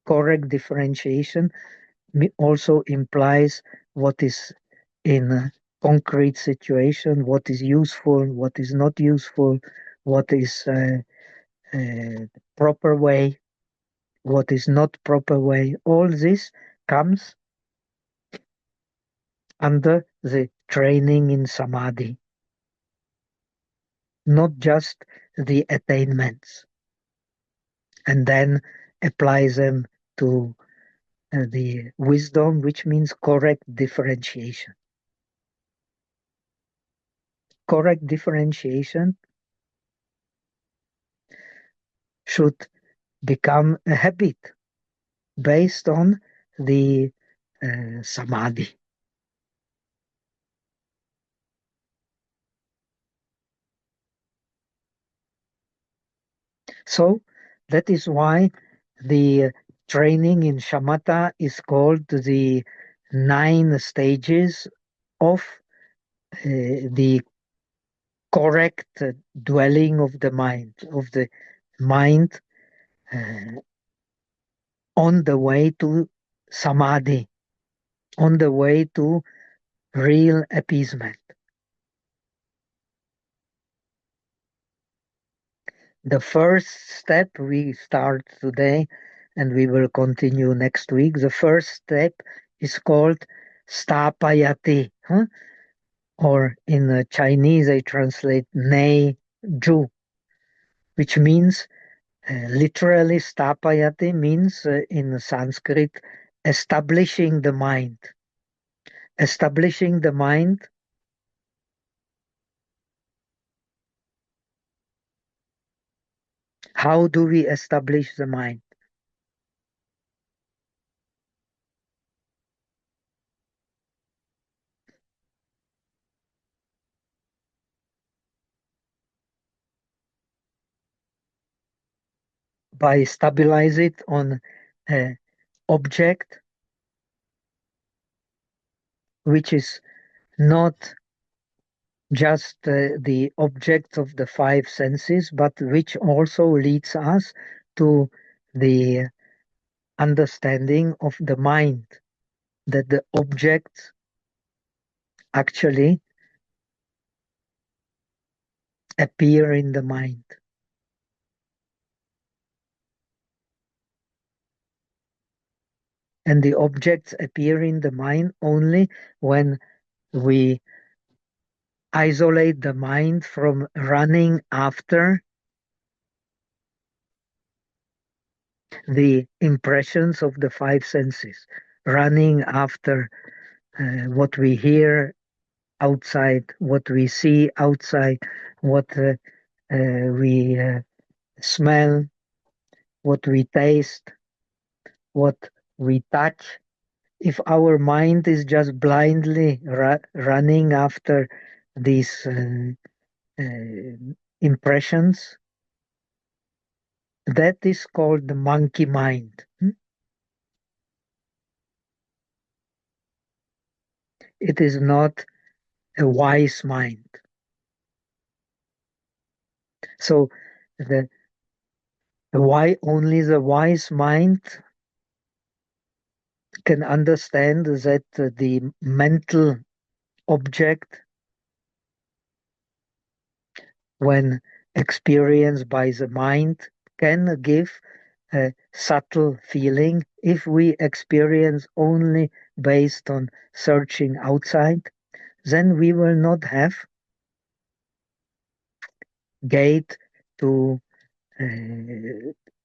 S2: Correct differentiation also implies what is in a concrete situation, what is useful, what is not useful, what is proper way, what is not proper way. All this comes under the training in samadhi, not just the attainments, and then apply them to the wisdom, which means correct differentiation. Correct differentiation should become a habit based on the samadhi. So that is why the training in shamatha is called the 9 stages of the correct dwelling of the mind, uh, on the way to samadhi, on the way to real appeasement. The first step we start today and we will continue next week. The first step is called stapayati, or in Chinese I translate nei ju, which means literally stapayati means in Sanskrit establishing the mind. Establishing the mind How do we establish the mind? By stabilize it on an object which is not just the objects of the five senses, but which also leads us to the understanding of the mind, that the objects actually appear in the mind. And the objects appear in the mind only when we isolate the mind from running after the impressions of the five senses, running after what we hear outside, what we see outside, what we smell, what we taste, what we touch. If our mind is just blindly running after these impressions, that is called the monkey mind. It is not a wise mind. So the why only the wise mind can understand that the mental object, when experienced by the mind, can give a subtle feeling. If we experience only based on searching outside, then we will not have gate to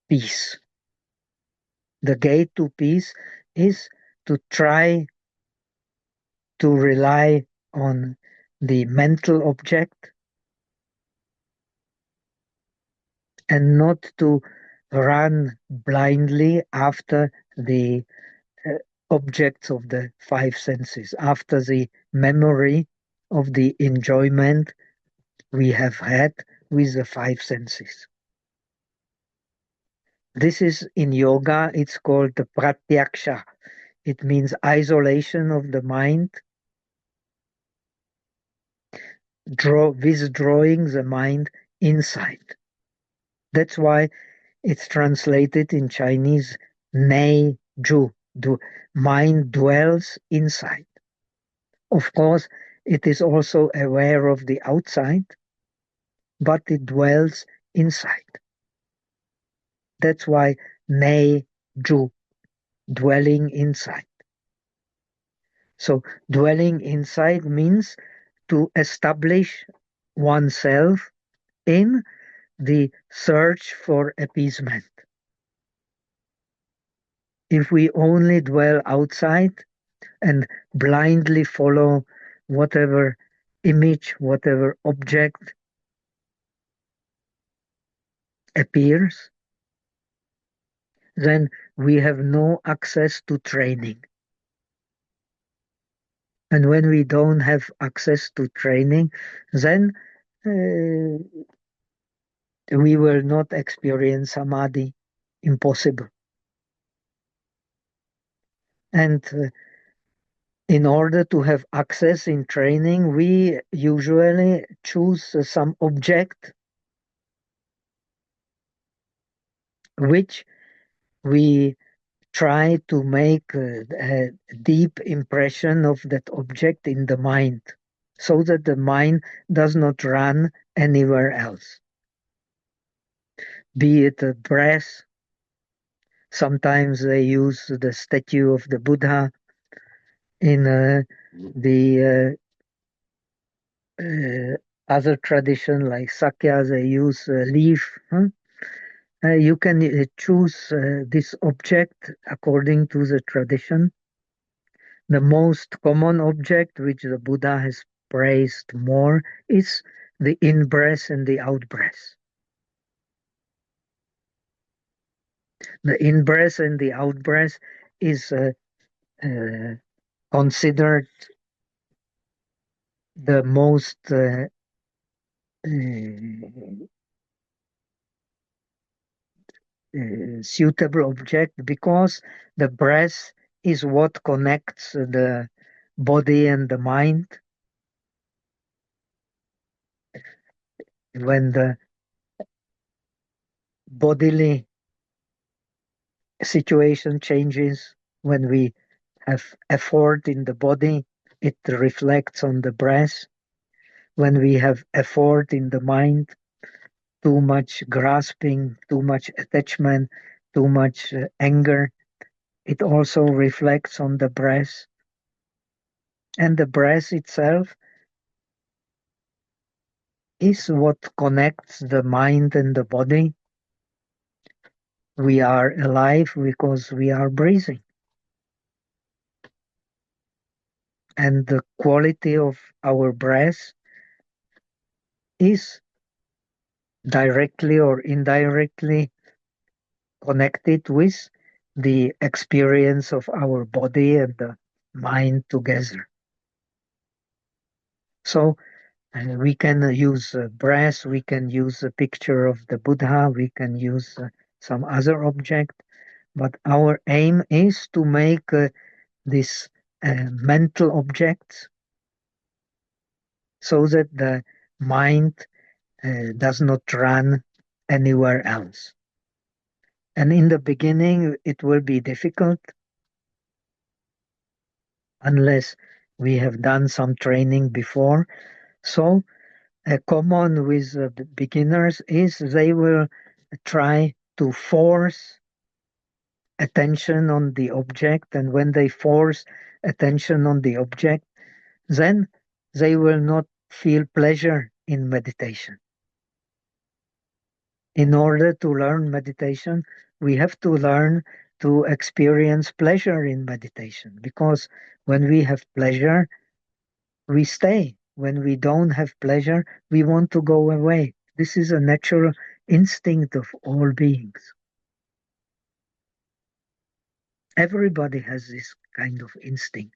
S2: peace. The gate to peace is to try to rely on the mental object and not to run blindly after the uh, objects of the five senses, after the memory of the enjoyment we have had with the five senses. This is in yoga, it's called the pratyaksha. It means isolation of the mind, withdrawing the mind inside. That's why it's translated in Chinese, nei ju, mind dwells inside. Of course, it is also aware of the outside, but it dwells inside. That's why nei ju, dwelling inside. So dwelling inside means to establish oneself in the search for appeasement. If we only dwell outside and blindly follow whatever image, whatever object appears, then we have no access to training. And when we don't have access to training, then we will not experience samadhi. Impossible. And in order to have access in training, we usually choose some object which we try to make a deep impression of that object in the mind so that the mind does not run anywhere else. Be it a breath, sometimes they use the statue of the Buddha. In the other tradition like Sakya, they use a leaf. You can choose this object according to the tradition. The most common object which the Buddha has praised more is the in-breath and the out-breath. The in-breath and the out-breath is considered the most suitable object because the breath is what connects the body and the mind. When the bodily situation changes, when we have effort in the body, it reflects on the breath. When we have effort in the mind, too much grasping, too much attachment, too much anger, it also reflects on the breath. And the breath itself is what connects the mind and the body. We are alive because we are breathing. And the quality of our breath is directly or indirectly connected with the experience of our body and the mind together. So we can use breath, we can use a picture of the Buddha, we can use some other object, but our aim is to make these mental objects so that the mind does not run anywhere else. And in the beginning, it will be difficult unless we have done some training before. So, common with beginners is they will try to force attention on the object, and when they force attention on the object, then they will not feel pleasure in meditation. In order to learn meditation, we have to learn to experience pleasure in meditation, because when we have pleasure, we stay. When we don't have pleasure, we want to go away. This is a natural instinct of all beings. Everybody has this kind of instinct.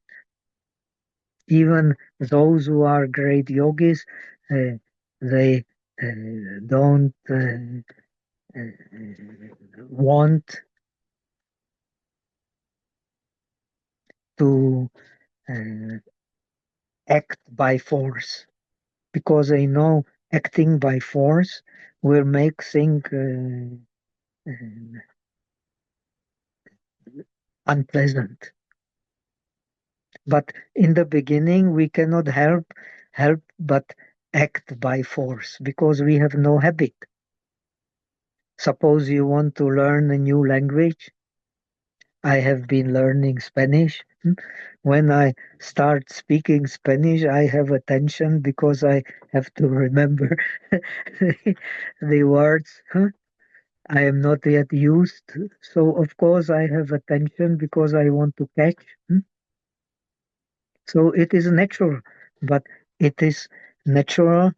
S2: Even those who are great yogis, they don't want to uh, act by force, because they know acting by force will make things unpleasant. But in the beginning, we cannot help but act by force because we have no habit. Suppose you want to learn a new language. I have been learning Spanish. When I start speaking Spanish, I have attention because I have to remember the words. I am not yet used, so of course I have attention because I want to catch. So it is natural, but it is natural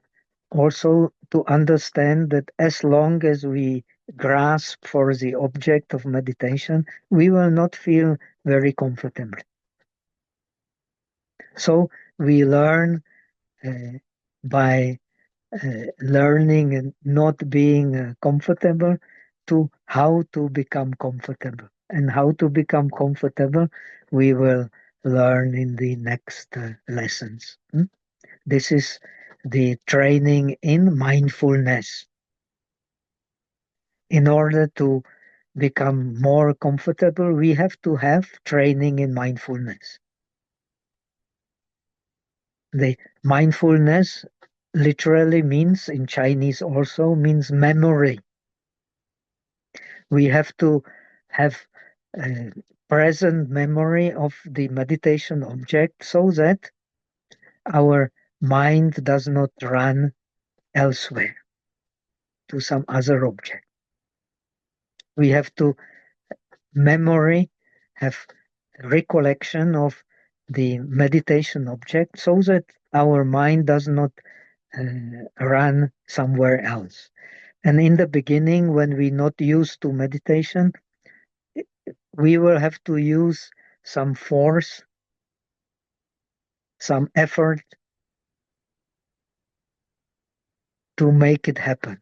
S2: also to understand that as long as we grasp for the object of meditation, we will not feel very comfortable. So we learn by learning and not being comfortable to how to become comfortable. And how to become comfortable, we will learn in the next lessons. This is the training in mindfulness. In order to become more comfortable, we have to have training in mindfulness. The mindfulness literally means, in Chinese also, means memory. We have to have a present memory of the meditation object so that our mind does not run elsewhere to some other object. We have to memory, have recollection of the meditation object so that our mind does not run somewhere else. And in the beginning, when we're not used to meditation, we will have to use some force, some effort to make it happen.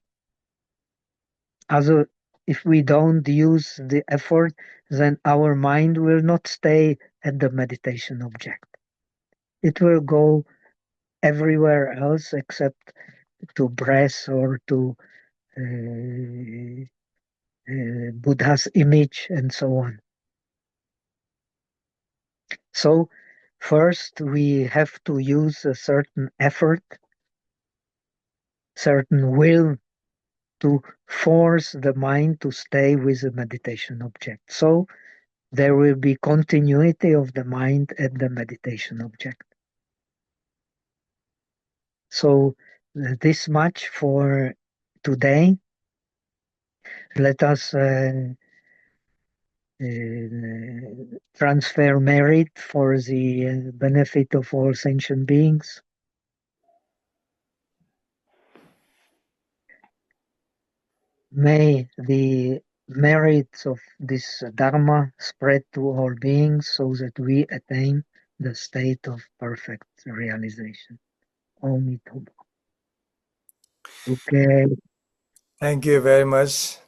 S2: Also, if we don't use the effort, then our mind will not stay at the meditation object. It will go everywhere else except to breath or to Buddha's image and so on. So first we have to use a certain effort, certain will to force the mind to stay with the meditation object. So there will be continuity of the mind at the meditation object. So this much for today. Let us transfer merit for the benefit of all sentient beings. May the merits of this Dharma spread to all beings so that we attain the state of perfect realization. Om Ito. Okay.
S1: Thank you very much.